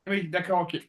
Oui, d'accord, ok.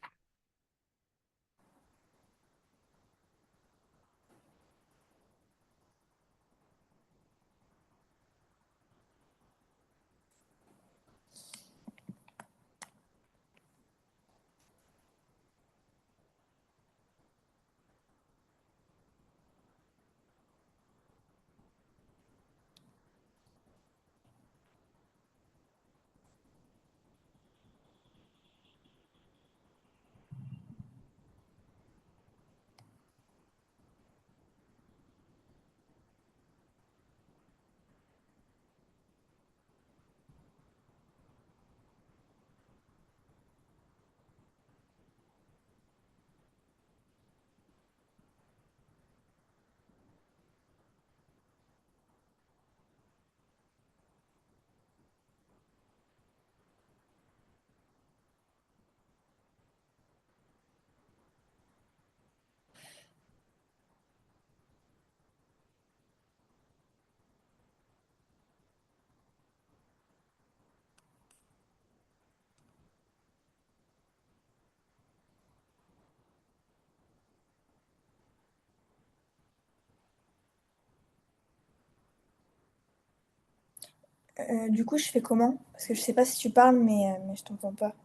Du coup, je fais comment? Parce que je sais pas si tu parles, mais je t'entends pas.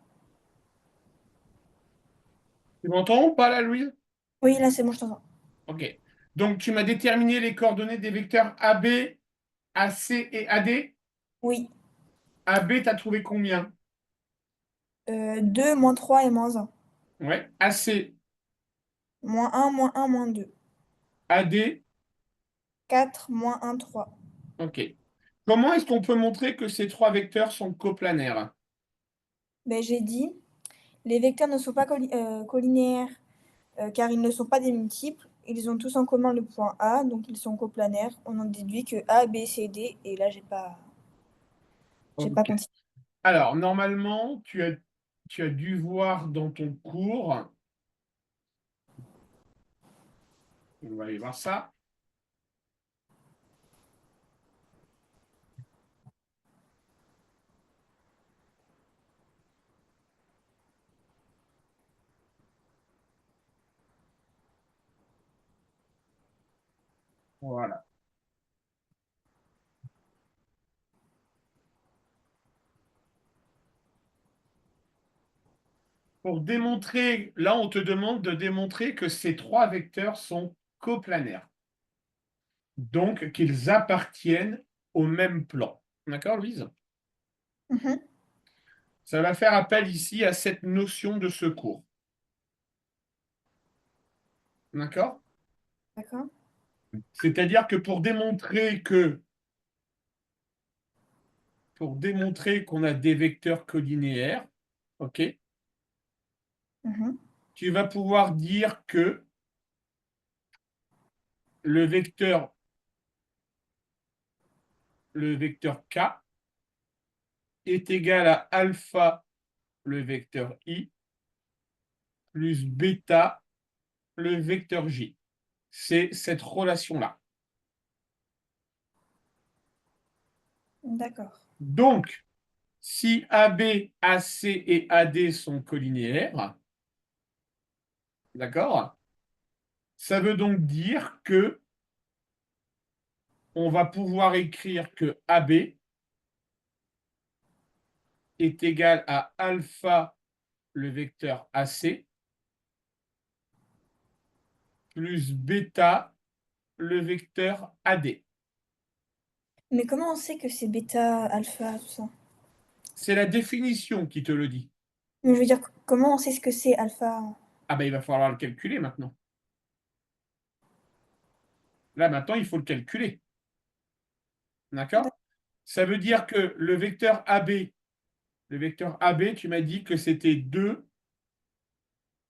Tu m'entends ou pas là, Louise? Oui, là, c'est bon, je t'entends. Ok. Donc, tu m'as déterminé les coordonnées des vecteurs AB, AC et AD. Oui. AB, tu as trouvé combien? 2, moins 3 et moins un. Ouais. AC, Moins un, moins un, moins 2. AD. 4, moins un, 3. Ok. Comment est-ce qu'on peut montrer que ces trois vecteurs sont coplanaires? Ben, j'ai dit, les vecteurs ne sont pas collinéaires car ils ne sont pas des multiples. Ils ont tous en commun le point A, donc ils sont coplanaires. On en déduit que A, B, C, D, et là, j'ai pas Ok. continué. Alors, normalement, tu as dû voir dans ton cours, on va aller voir ça. Voilà. Pour démontrer, là, on te demande de démontrer que ces trois vecteurs sont coplanaires. Donc, qu'ils appartiennent au même plan. D'accord, Louise? Mhm. Ça va faire appel ici à cette notion de secours. D'accord? D'accord. C'est-à-dire que pour démontrer que pour démontrer qu'on a des vecteurs collinéaires, ok, Mhm. tu vas pouvoir dire que le vecteur K est égal à alpha, le vecteur I, plus bêta, le vecteur J. C'est cette relation-là. D'accord. Donc, si AB, AC et AD sont collinéaires, d'accord, ça veut donc dire que on va pouvoir écrire que AB est égal à alpha, le vecteur AC, plus bêta, le vecteur AD. Mais comment on sait que c'est bêta, alpha, tout ça? C'est la définition qui te le dit. Mais je veux dire, comment on sait ce que c'est alpha? Ah ben il va falloir le calculer maintenant. Là maintenant, il faut le calculer. D'accord? Ça veut dire que le vecteur AB, tu m'as dit que c'était 2,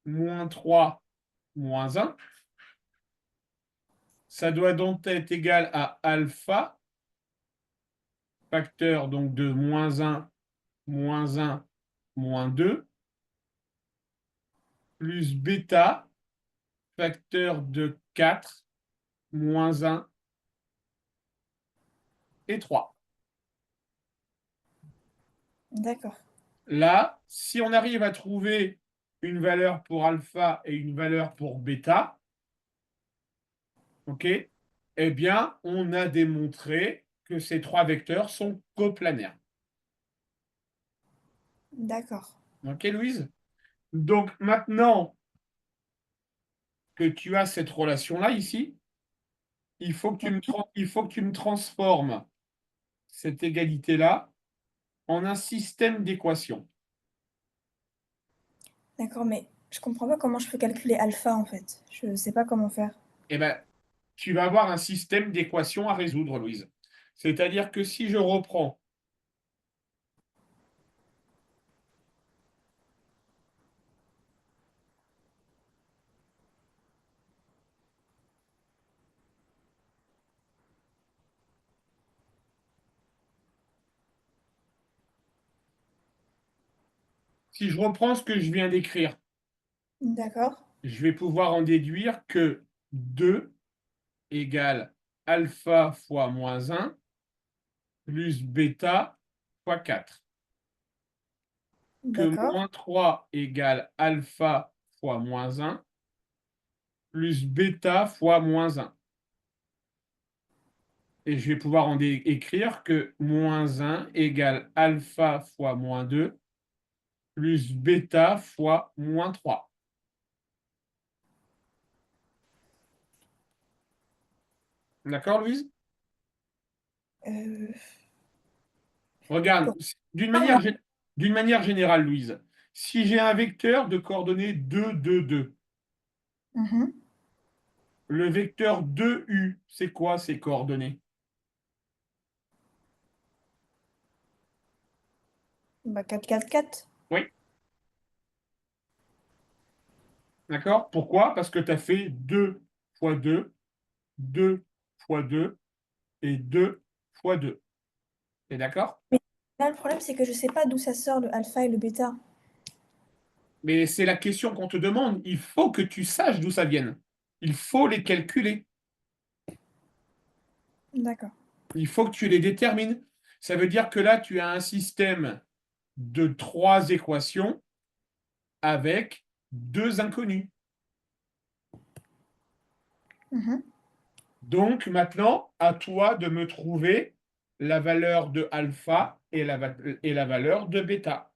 moins 3, moins 1. Ça doit donc être égal à alpha, facteur donc de moins 1, moins 2, plus bêta, facteur de 4, moins 1 et 3. D'accord. Là, si on arrive à trouver une valeur pour alpha et une valeur pour bêta, ok, eh bien, on a démontré que ces trois vecteurs sont coplanaires. D'accord. Ok, Louise? Donc maintenant que tu as cette relation-là ici, il faut que tu me transformes cette égalité-là en un système d'équations. D'accord, mais je comprends pas comment je peux calculer alpha en fait. Je sais pas comment faire. Eh bien, tu vas avoir un système d'équations à résoudre, Louise. C'est-à-dire que si je reprends ce que je viens d'écrire, D'accord. je vais pouvoir en déduire que 2 égale alpha fois moins 1 plus bêta fois 4. Que D'accord. moins 3 égale alpha fois moins 1 plus bêta fois moins 1. Et je vais pouvoir en écrire que moins 1 égale alpha fois moins 2 plus bêta fois moins 3. D'accord, Louise? Euh, Regarde, pour- d'une manière générale, Louise, si j'ai un vecteur de coordonnées 2, 2, 2, Mhm. le vecteur 2U, c'est quoi ces coordonnées? Bah 4, 4, 4. Oui. D'accord? Pourquoi? Parce que tu as fait 2 fois 2, 2 fois 2 et 2 fois 2. T'es d'accord? Mais là, le problème, c'est que je sais pas d'où ça sort le alpha et le bêta. Mais c'est la question qu'on te demande. Il faut que tu saches d'où ça vient. Il faut les calculer. D'accord. Il faut que tu les détermines. Ça veut dire que là, tu as un système de 3 équations avec 2 inconnus. Mhm. Donc maintenant, à toi de me trouver la valeur de alpha et la valeur de bêta.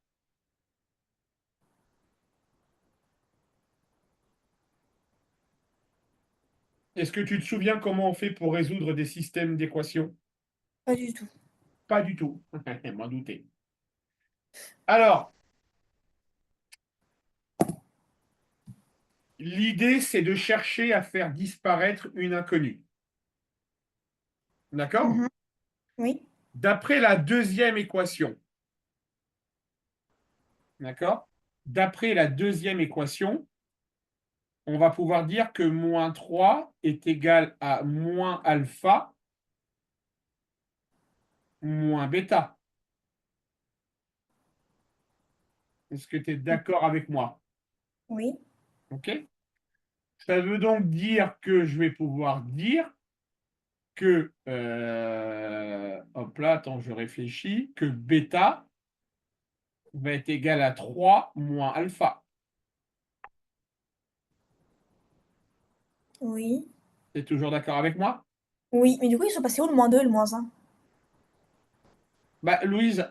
Est-ce que tu te souviens comment on fait pour résoudre des systèmes d'équations? Pas du tout. Pas du tout. M'en doutais. Alors, l'idée, c'est de chercher à faire disparaître une inconnue. D'accord? Mhm. Oui. D'après la deuxième équation, d'accord? D'après la deuxième équation, on va pouvoir dire que moins 3 est égal à moins alpha moins bêta. Est-ce que tu es d'accord avec moi? Oui. OK? Ça veut donc dire que je vais pouvoir dire que, hop là, attends, je réfléchis, que bêta va être égal à 3 moins alpha. Oui. Tu es toujours d'accord avec moi? Oui. Mais du coup, ils sont passés où le -2 et le -1? Bah, Louise,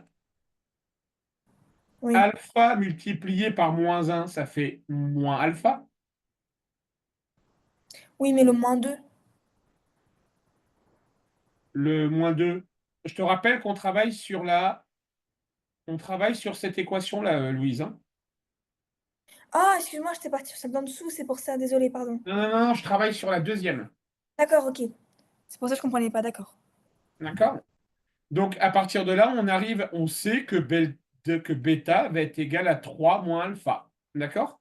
Oui. alpha multiplié par moins 1, ça fait moins alpha. Oui, mais le -2. Le moins 2. Je te rappelle qu'on travaille sur on travaille sur cette équation-là, Louise, hein. Ah, excuse-moi, j'étais partie sur celle d'en dessous, c'est pour ça, désolée, pardon. Non, non, non, je travaille sur la deuxième. D'accord, OK. C'est pour ça que je comprenais pas, d'accord. D'accord? Donc, à partir de là, on arrive, on sait que bêta va être égal à 3 moins alpha. D'accord?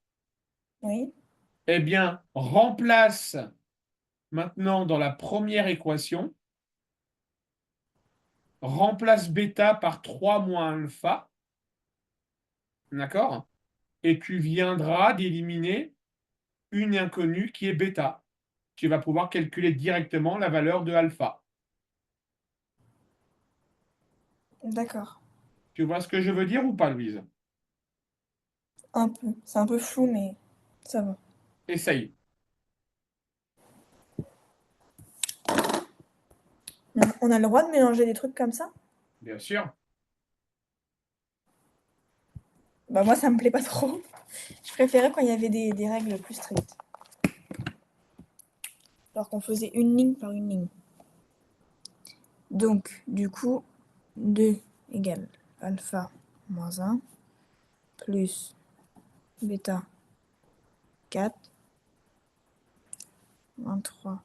Oui. Eh bien, remplace maintenant dans la première équation, remplace bêta par 3 moins alpha. D'accord? Et tu viendras d'éliminer une inconnue qui est bêta. Tu vas pouvoir calculer directement la valeur de alpha. D'accord. Tu vois ce que je veux dire ou pas, Louise? Un peu. C'est un peu flou, mais ça va. Essaye. On a le droit de mélanger des trucs comme ça? Bien sûr. Bah moi, ça me plaît pas trop. Je préférais quand il y avait des règles plus strictes. Alors qu'on faisait une ligne par une ligne. Donc, du coup, 2 égale alpha moins 1 plus bêta 4 moins 3.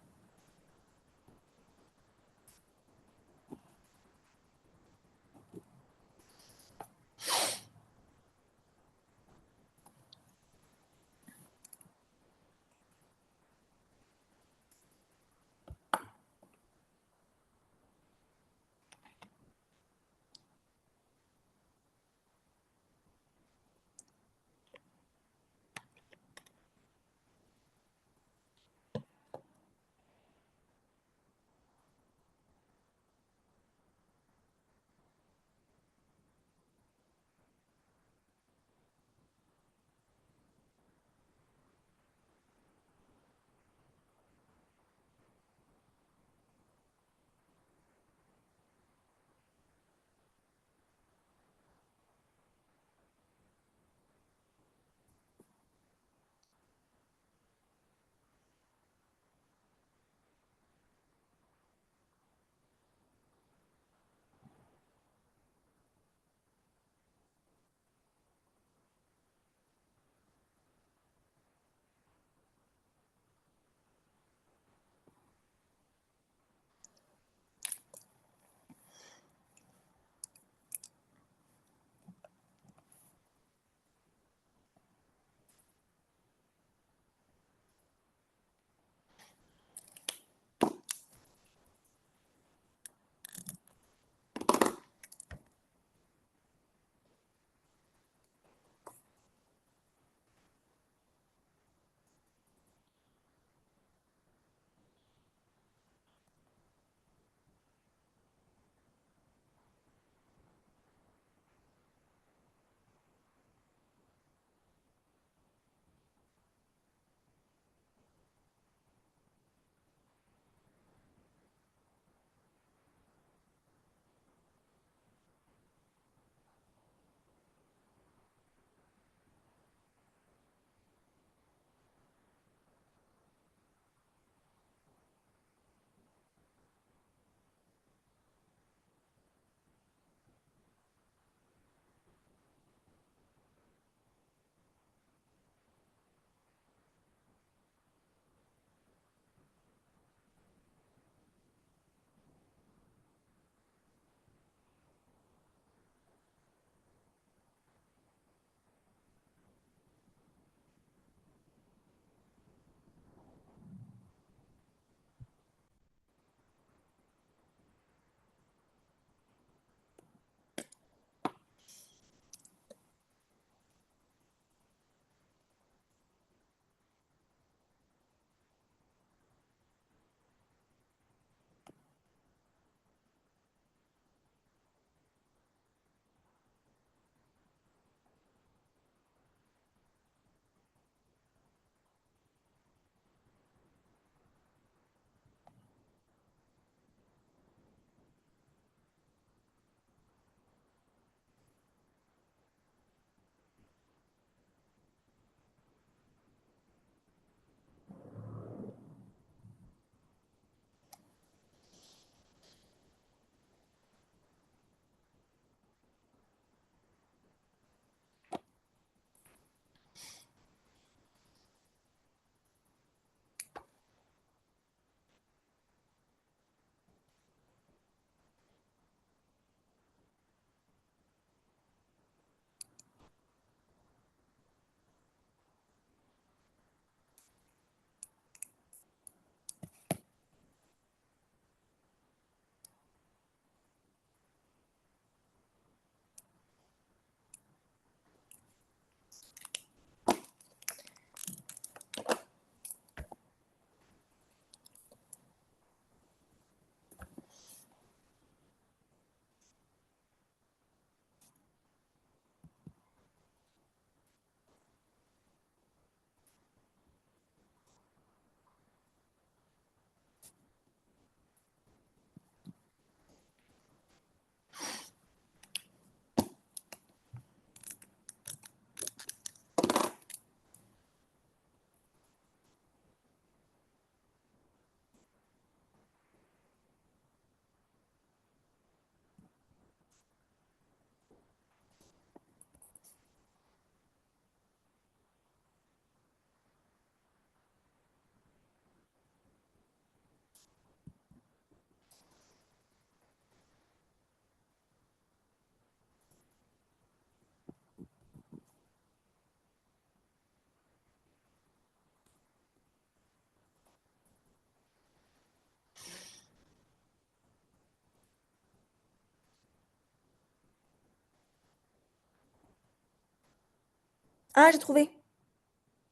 Ah, j'ai trouvé.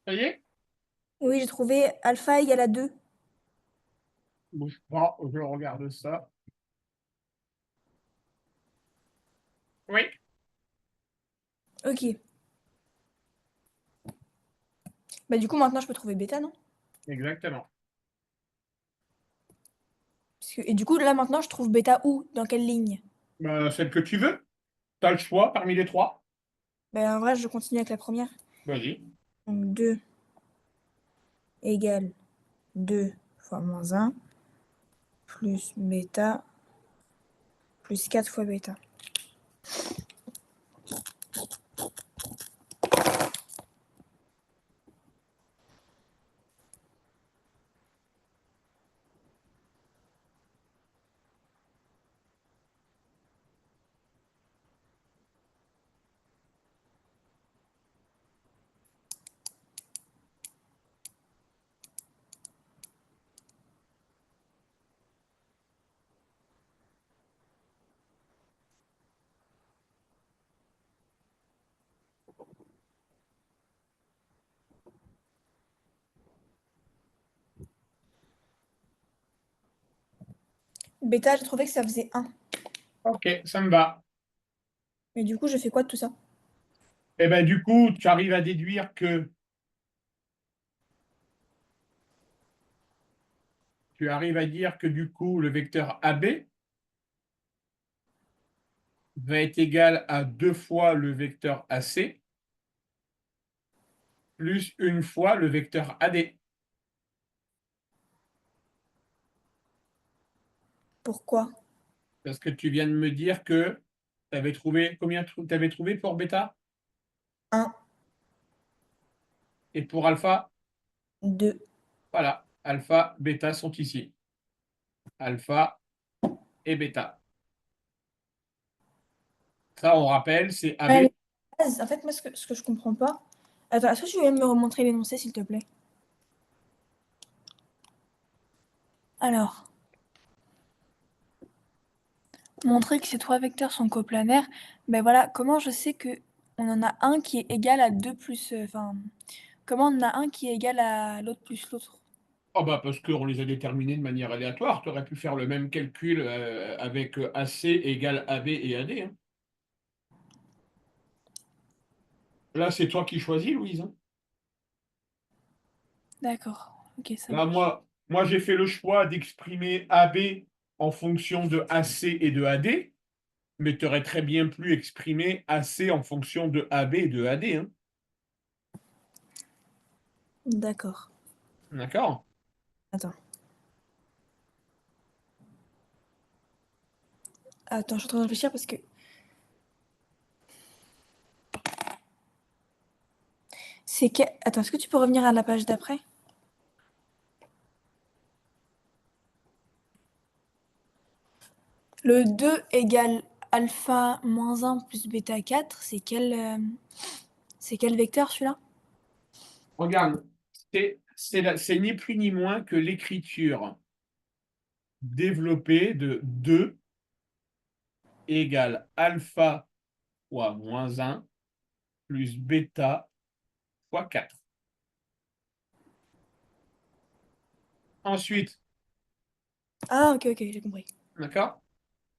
Ça y est? Oui, j'ai trouvé alpha égale à 2. Bouge pas, je regarde ça. Oui, Ok. Bah, du coup, maintenant, je peux trouver bêta, non? exactement. Et du coup, là, maintenant, je trouve bêta où? Dans quelle ligne? Bah, celle que tu veux. Tu as le choix parmi les trois. Bah, en vrai, je continue avec la première. Vas-y. Donc, 2 égale 2 fois moins 1 plus bêta plus 4 fois bêta. Bêta, j'ai trouvé que ça faisait 1. Ok, ça me va. Mais du coup, je fais quoi de tout ça? Et ben du coup, tu arrives à déduire que tu arrives à dire que du coup, le vecteur AB va être égal à 2 fois le vecteur AC plus une fois le vecteur AD. Pourquoi? Parce que tu viens de me dire que tu avais trouvé combien tu avais trouvé pour bêta 1, et pour alpha? 2. Voilà, alpha, bêta sont ici. Alpha et bêta. Ça, on rappelle, c'est Ouais, AB. mais en fait, moi, ce que je comprends pas. Attends, est-ce que tu veux me remontrer l'énoncé, s'il te plaît? Alors, montrer que ces trois vecteurs sont coplanaires, ben voilà, comment je sais que on en a un qui est égal à 2 plus. Enfin, comment on en a un qui est égal à l'autre plus l'autre? Oh bah parce qu'on les a déterminés de manière aléatoire. Tu aurais pu faire le même calcul avec AC égale AB et AD, hein. Là, c'est toi qui choisis, Louise, hein. D'accord, ok, ça Là, marche. moi j'ai fait le choix d'exprimer AB en fonction de AC et de AD, mais tu aurais très bien pu exprimer AC en fonction de AB et de AD, hein. D'accord. D'accord? Attends. Attends, je suis en train de réfléchir parce que c'est que. Attends, est-ce que tu peux revenir à la page d'après? Le 2 égale alpha moins 1 plus bêta 4, c'est quel vecteur celui-là? Regarde, c'est ni plus ni moins que l'écriture développée de 2 égale alpha fois moins 1 plus bêta fois 4. Ensuite, Ah, ok, ok, j'ai compris. d'accord?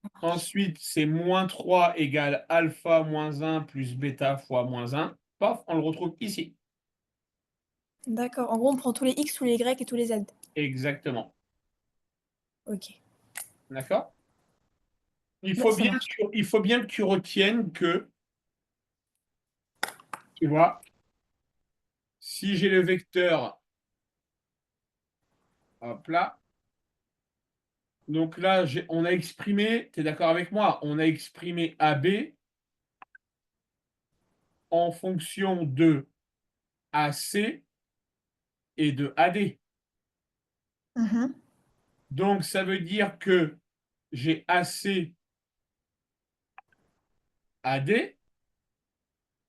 Ça marche. Ensuite, c'est moins 3 égale alpha moins 1 plus bêta fois moins 1. Paf, on le retrouve ici. D'accord. En gros, on prend tous les x, tous les y et tous les z. Exactement. Ok. D'accord? Ouais, ça marche. Il faut bien que tu retiennes que, tu vois, si j'ai le vecteur, hop là, donc là, on a exprimé, tu es d'accord avec moi, on a exprimé AB en fonction de AC et de AD. Mhm. Donc, ça veut dire que j'ai AC, AD,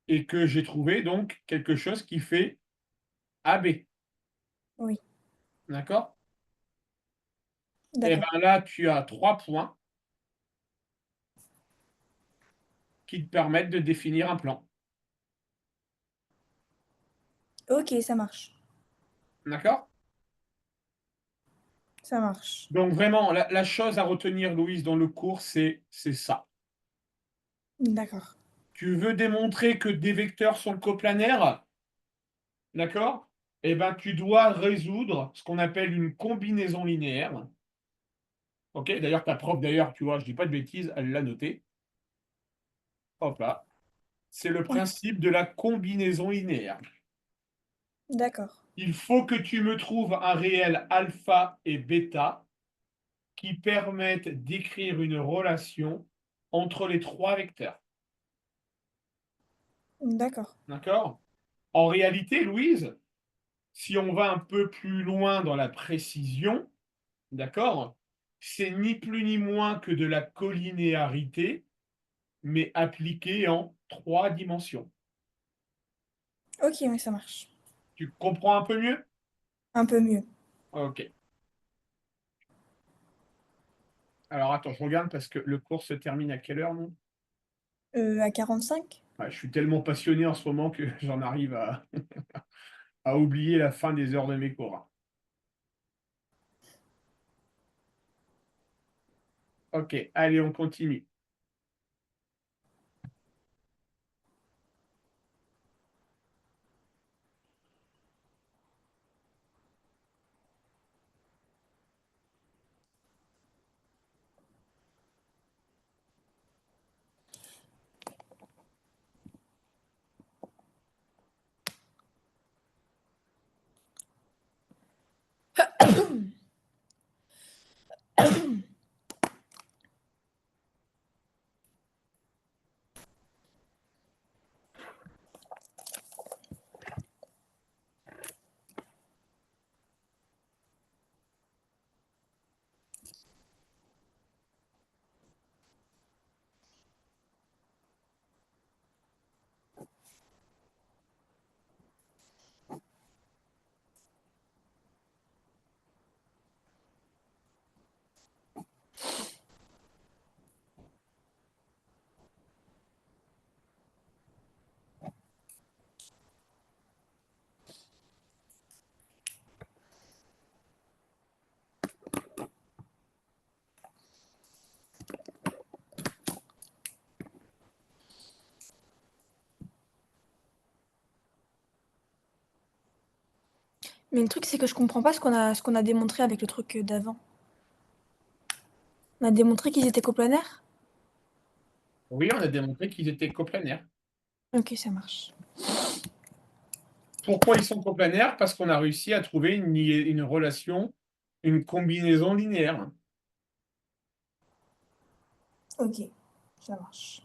et que j'ai trouvé donc quelque chose qui fait AB. Oui, D'accord? Et d'accord. bien là, tu as 3 points qui te permettent de définir un plan. Ok, ça marche. D'accord? Ça marche. Donc vraiment, la chose à retenir, Louise, dans le cours, c'est ça. D'accord. Tu veux démontrer que des vecteurs sont coplanaires, d'accord? Eh ben, tu dois résoudre ce qu'on appelle une combinaison linéaire. Ok? D'ailleurs, ta prof, d'ailleurs, tu vois, je dis pas de bêtises, elle l'a noté. Hop là. C'est le Ok. principe de la combinaison linéaire. D'accord. Il faut que tu me trouves un réel alpha et bêta qui permettent d'écrire une relation entre les trois vecteurs. D'accord. D'accord? En réalité, Louise, si on va un peu plus loin dans la précision, d'accord, c'est ni plus ni moins que de la collinéarité, mais appliquée en trois dimensions. Ok, oui, ça marche. Tu comprends un peu mieux? Un peu mieux. Ok. Alors attends, je regarde parce que le cours se termine à quelle heure, non? À 45? Ouais, je suis tellement passionné en ce moment que j'en arrive à oublier la fin des heures de mes cours. Ok, allez, on continue. Mais le truc, c'est que je comprends pas ce qu'on a démontré avec le truc d'avant. On a démontré qu'ils étaient coplanaires? Oui, on a démontré qu'ils étaient coplanaires. Ok, ça marche. Pourquoi ils sont coplanaires? Parce qu'on a réussi à trouver une relation, une combinaison linéaire. Ok, ça marche.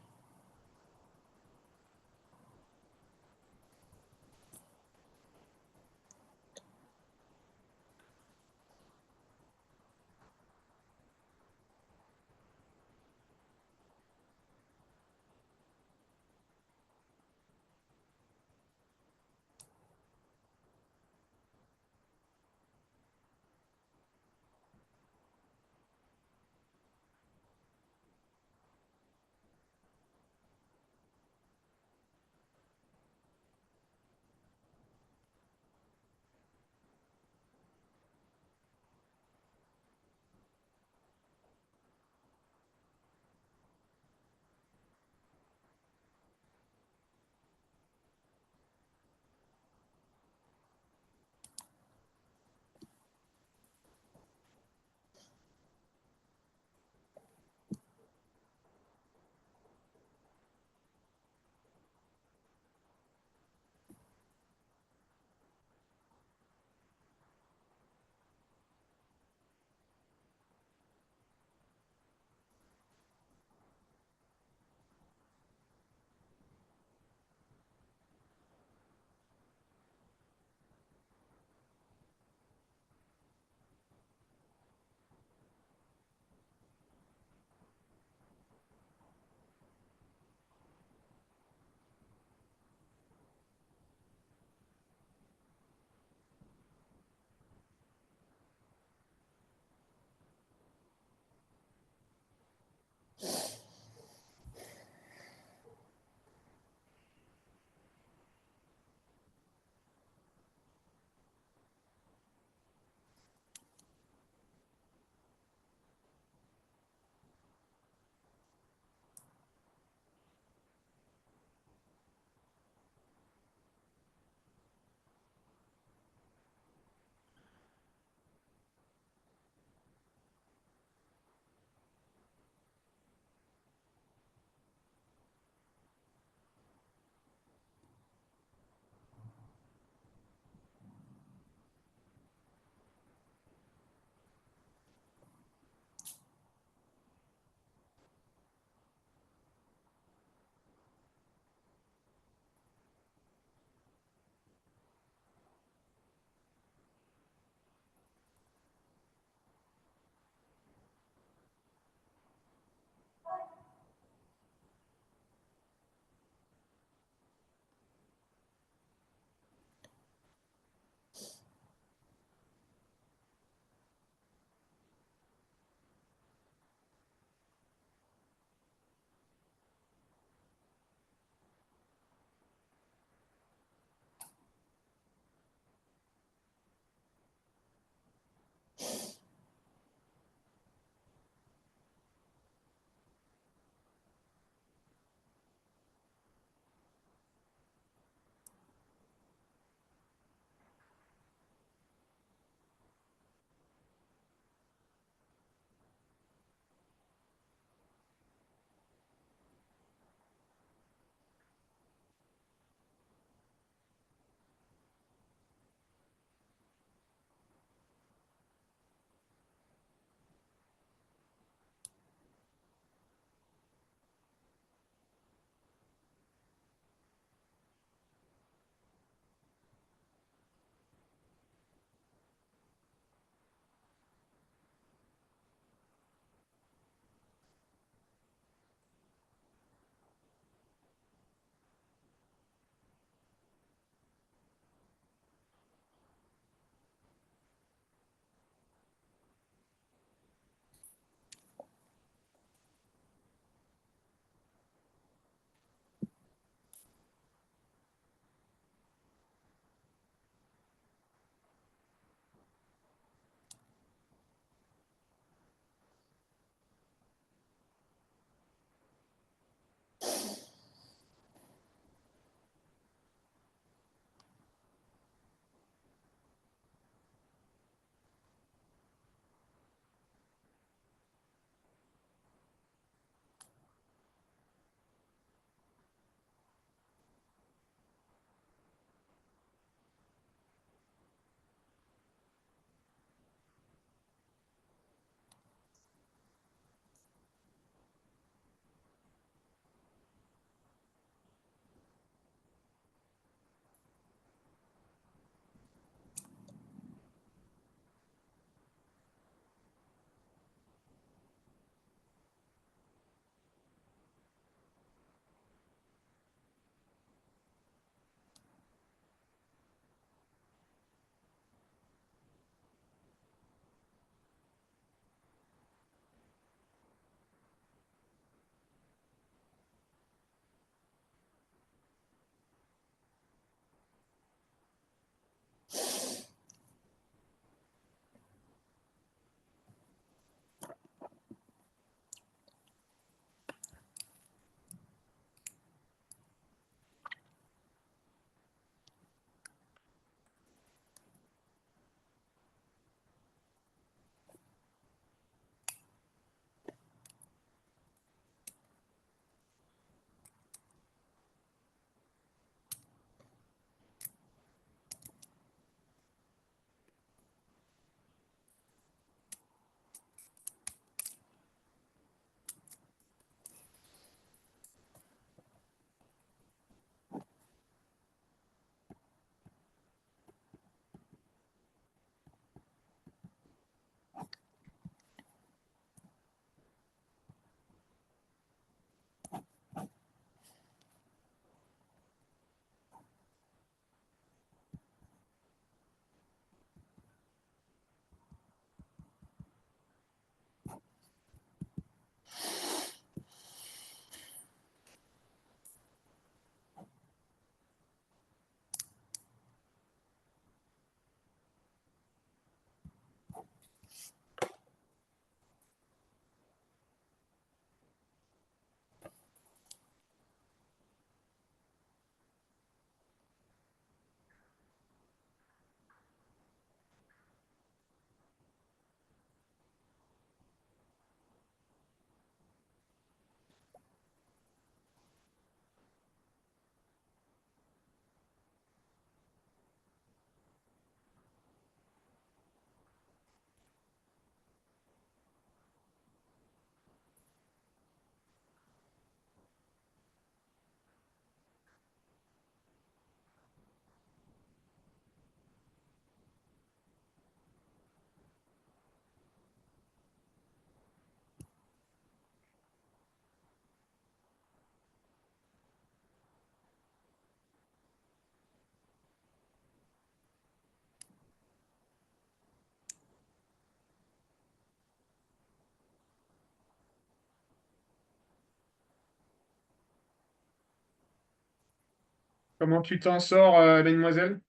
Comment tu t'en sors, mademoiselle?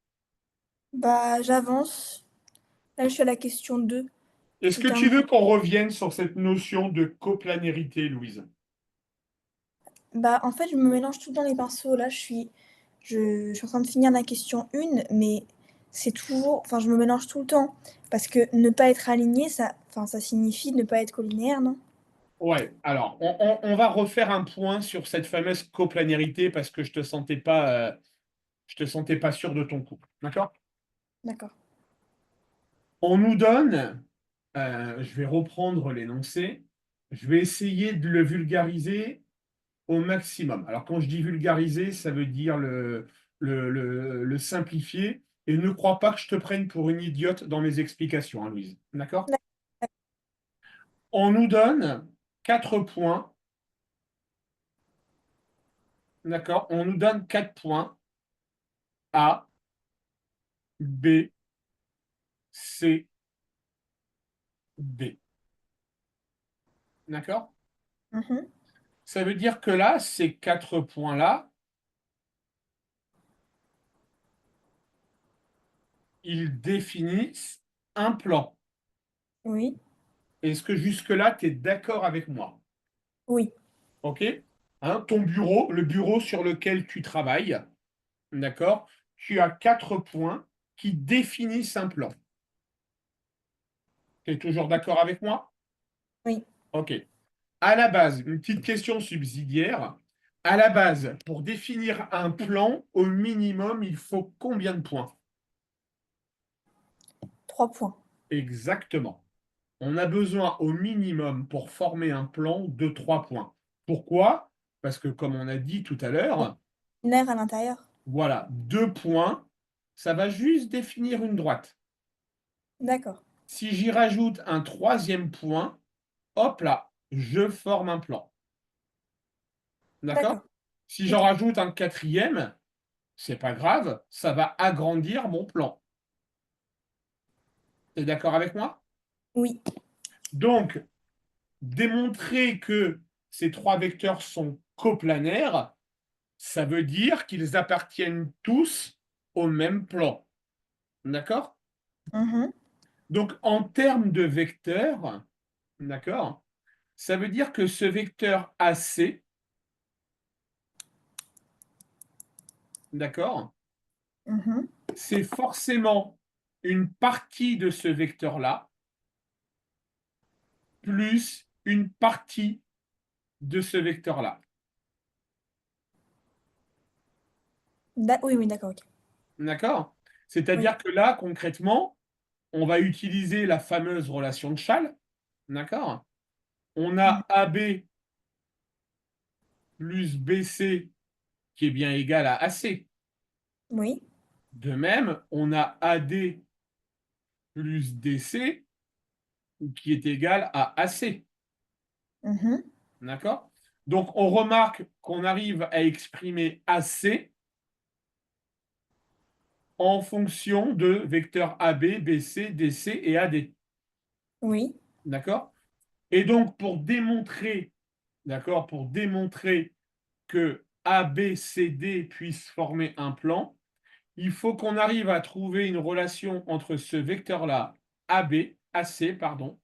Bah, j'avance. Là, je suis à la question 2. Est-ce Faut que tu terminer. veux qu'on revienne sur cette notion de coplanarité, Louise? Bah, en fait, je me mélange tout le temps les pinceaux. Là, je suis en train de finir la question 1, mais c'est toujours, enfin, je me mélange tout le temps. Parce que ne pas être aligné, ça signifie ne pas être collinéaire, non? Ouais, alors on va refaire un point sur cette fameuse coplanarité parce que je te sentais pas sûr de ton coup. D'accord? D'accord. On nous donne, je vais reprendre l'énoncé, je vais essayer de le vulgariser au maximum. Alors, quand je dis vulgariser, ça veut dire le simplifier. Et ne crois pas que je te prenne pour une idiote dans mes explications, hein, Louise. D'accord? D'ac- On nous donne 4 points. D'accord? On nous donne 4 points. A, B, C, D. D'accord? Mhm. Ça veut dire que là, ces 4 points-là, ils définissent un plan. Oui. Est-ce que jusque-là, tu es d'accord avec moi? Oui. OK? Hein, ton bureau, le bureau sur lequel tu travailles, d'accord? Tu as 4 points qui définissent un plan. Tu es toujours d'accord avec moi? Oui. OK. À la base, une petite question subsidiaire. À la base, pour définir un plan, au minimum, il faut combien de points? 3 points. Exactement. On a besoin au minimum pour former un plan de 3 points. Pourquoi? Parce que comme on a dit tout à l'heure, L'air à l'intérieur. voilà, 2 points, ça va juste définir une droite. D'accord. Si j'y rajoute un troisième point, hop là, je forme un plan. D'accord? D'accord. Si j'en Ok. rajoute un quatrième, c'est pas grave, ça va agrandir mon plan. Tu es d'accord avec moi? Oui. Donc, démontrer que ces 3 vecteurs sont coplanaires, ça veut dire qu'ils appartiennent tous au même plan. D'accord? Mhm. Donc, en termes de vecteurs, d'accord, ça veut dire que ce vecteur AC, d'accord, Mhm. c'est forcément une partie de ce vecteur-là plus une partie de ce vecteur-là. Oui, oui, d'accord, ok. D'accord? Oui. C'est-à-dire que là, concrètement, on va utiliser la fameuse relation de Chasles. D'accord? On Mhm. a AB plus BC qui est bien égal à AC. Oui. De même, on a AD plus DC qui est égal à AC. Mhm. D'accord? Donc, on remarque qu'on arrive à exprimer AC en fonction de vecteurs AB, BC, DC et AD. Oui. D'accord? Et donc, pour démontrer, d'accord, pour démontrer que ABCD puisse former un plan, il faut qu'on arrive à trouver une relation entre ce vecteur-là, AC, pardon,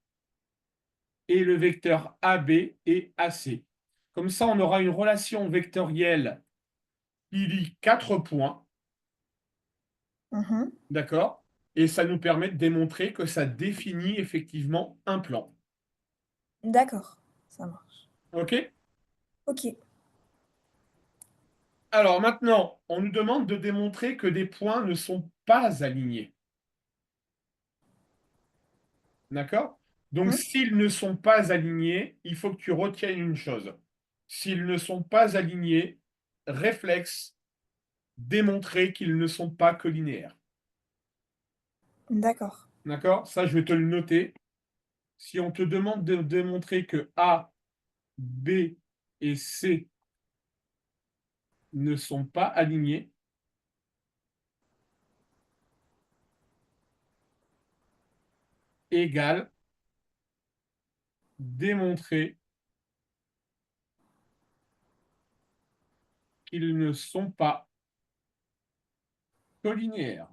et le vecteur AB et AC. Comme ça, on aura une relation vectorielle qui lie 4 points, Mhm. d'accord? Et ça nous permet de démontrer que ça définit effectivement un plan. D'accord. Ça marche. OK? Ok. Alors maintenant, on nous demande de démontrer que des points ne sont pas alignés. D'accord? Donc, Mhm. s'ils ne sont pas alignés, il faut que tu retiennes une chose. S'ils ne sont pas alignés, réflexe, démontrer qu'ils ne sont pas collinéaires. D'accord. D'accord? Ça, je vais te le noter. Si on te demande de démontrer que A, B et C ne sont pas alignés, égale démontrer qu'ils ne sont pas collinières.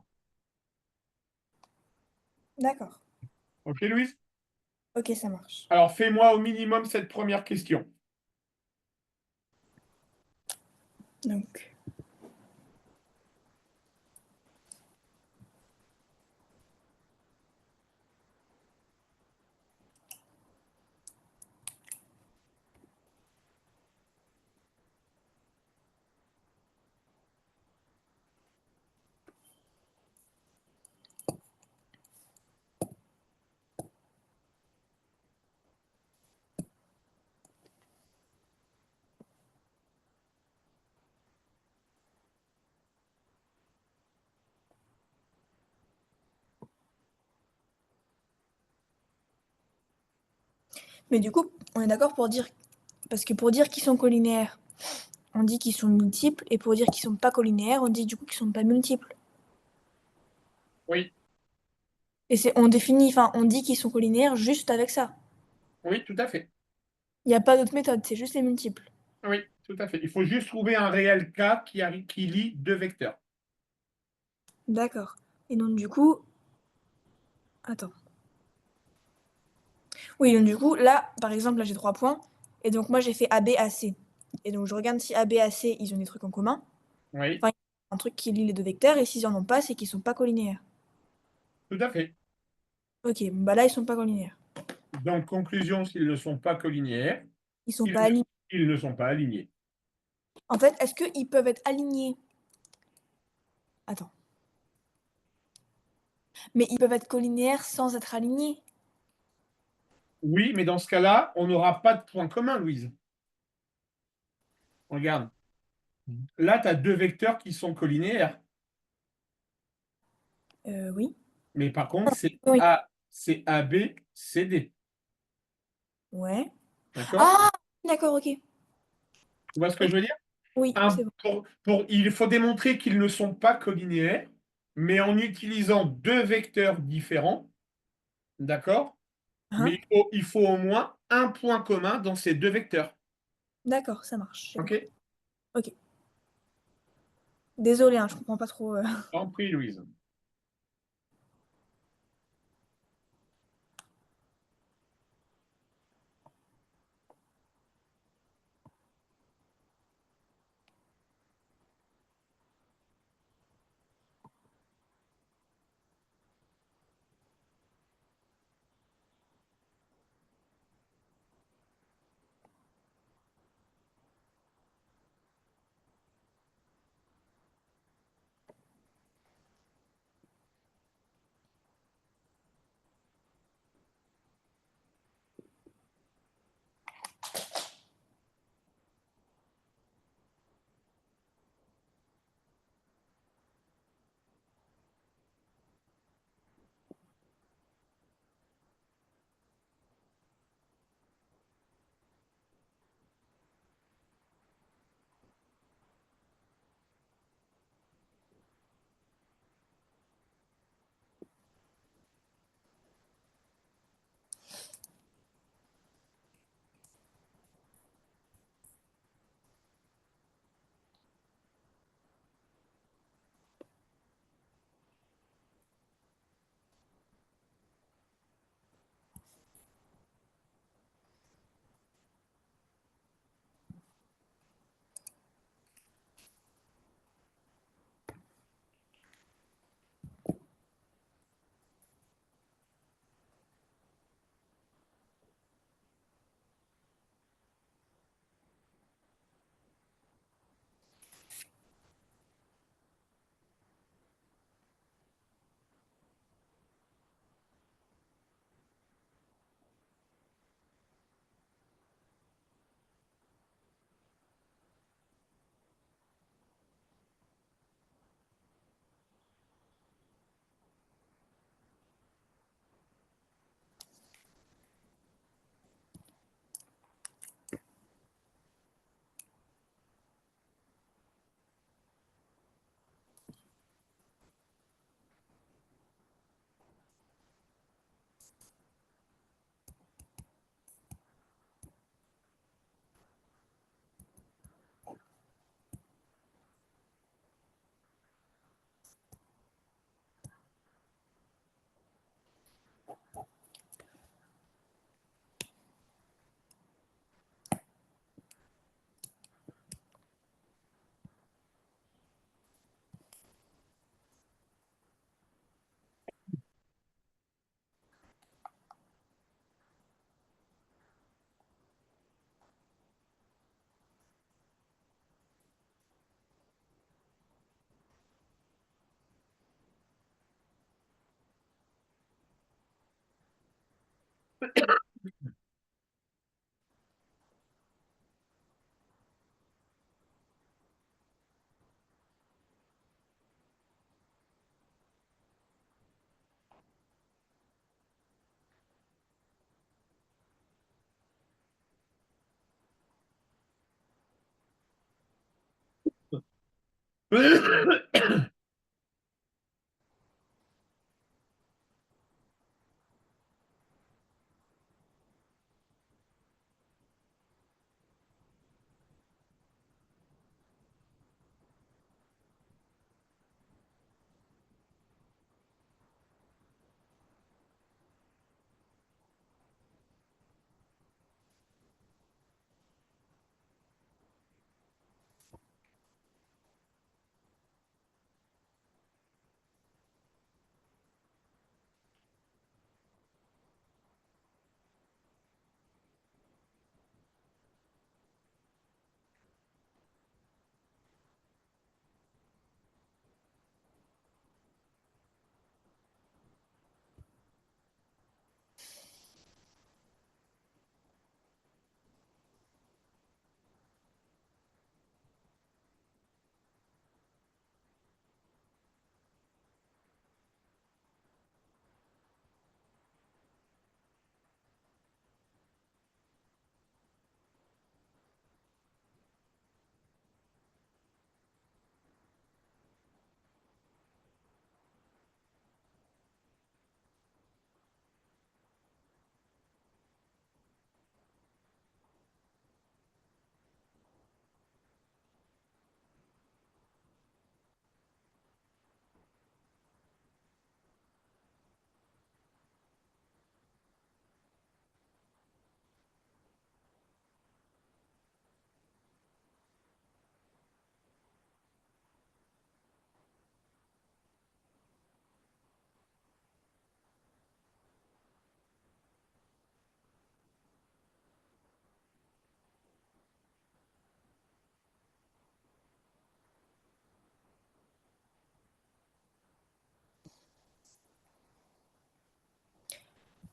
D'accord. Ok, Louise? Ok, ça marche. Alors, fais-moi au minimum cette première question. Donc, mais du coup, on est d'accord pour dire, parce que pour dire qu'ils sont collinaires, on dit qu'ils sont multiples, et pour dire qu'ils sont pas collinaires, on dit du coup qu'ils sont pas multiples. Oui, Et on définit, enfin, on dit qu'ils sont collinaires juste avec ça. oui, tout à fait. Il n'y a pas d'autre méthode, c'est juste les multiples. Oui, tout à fait. Il faut juste trouver un réel cas qui lie deux vecteurs. D'accord. Et donc du coup, attends. Oui, donc du coup, là, par exemple, là j'ai 3 points. Et donc moi j'ai fait A, B, A, C. Et donc je regarde si A, B, A, C, ils ont des trucs en commun. Oui, Enfin, un truc qui lie les deux vecteurs. Et s'ils en ont pas, c'est qu'ils sont pas collinaires. tout à fait. Ok, bon, bah là ils sont pas collinaires. Donc, conclusion, s'ils ne sont pas collinières, Ils sont ils pas ne, alignés. ils ne sont pas alignés. En fait, est-ce qu'ils peuvent être alignés? Attends. Mais ils peuvent être collinaires sans être alignés. Oui, mais dans ce cas-là, on n'aura pas de point commun, Louise. Regarde. Là, tu as deux vecteurs qui sont collinaires, Oui. mais par contre, Oui. C'est AB, CD. Ouais. D'accord? Ah, d'accord, ok. Tu vois ce que Ok. je veux dire? Oui, c'est bon. Il faut démontrer qu'ils ne sont pas collinaires, mais en utilisant deux vecteurs différents, d'accord? Mais Hein. il faut au moins un point commun dans ces deux vecteurs. D'accord, ça marche, j'ai OK? compris. Ok. Désolée, hein, je comprends pas trop. En prie, Louise.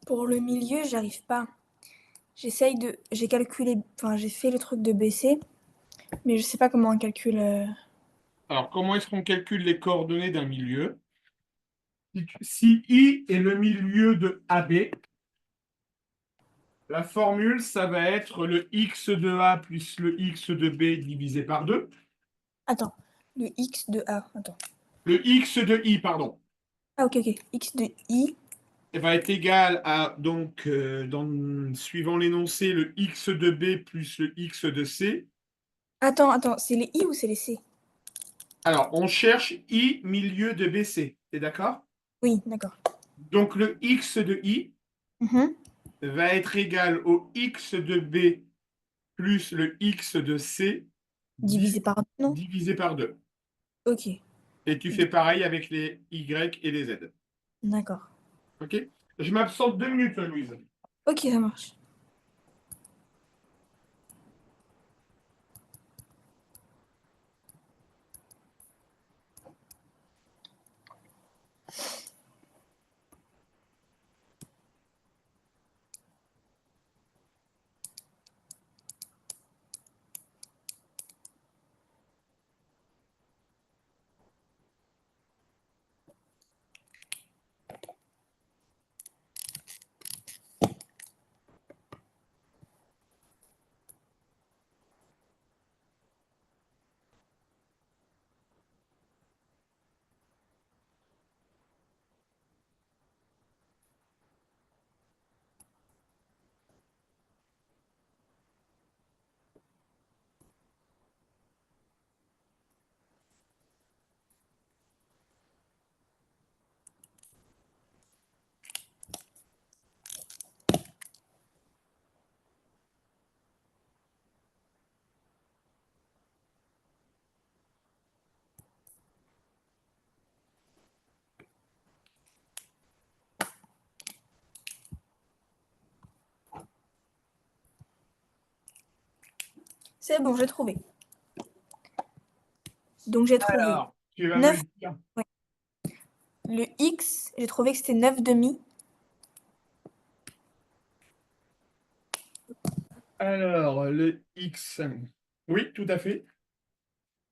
Pour le milieu, j'arrive pas. J'ai calculé, enfin, j'ai fait le truc de baisser, mais je sais pas comment on calcule. Alors, comment est-ce qu'on calcule les coordonnées d'un milieu? Si I est le milieu de AB, la formule, ça va être le x de A plus le x de B divisé par 2. Attends, le x de A. Attends. Le x de I, pardon, Ah, ok, ok. X de I. va être égal à, donc, suivant l'énoncé, le x de B plus le x de C. Attends, c'est les I ou c'est les C? Alors, on cherche I milieu de BC. T'es d'accord? Oui, d'accord. Donc, le x de I Mhm. va être égal au x de B plus le x de C Divisé par 2, non? divisé par 2. Ok, Et tu fais pareil avec les Y et les Z. d'accord. OK? Je m'absente 2 minutes, Louise. Ok, ça marche. C'est bon, j'ai trouvé. Donc j'ai trouvé Alors, tu vas me 9. dire. Ouais. Le X, j'ai trouvé que c'était 9 demi. Alors, le X. Oui, tout à fait.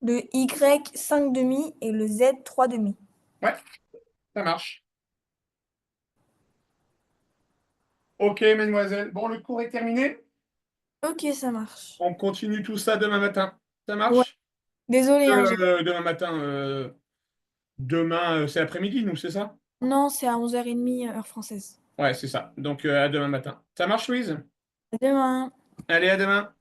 Le Y 5 demi et le Z 3 demi. Ouais, ça marche. Ok, mademoiselle. Bon, le cours est terminé. Ok, ça marche. On continue tout ça demain matin. Ça Ouais, marche? désolé, hein, Demain matin, demain, c'est après-midi, nous, c'est ça? Non, c'est à 11h30 heure française. Ouais, c'est ça. Donc, à demain matin. Ça marche, Louise? À demain. Allez, à demain.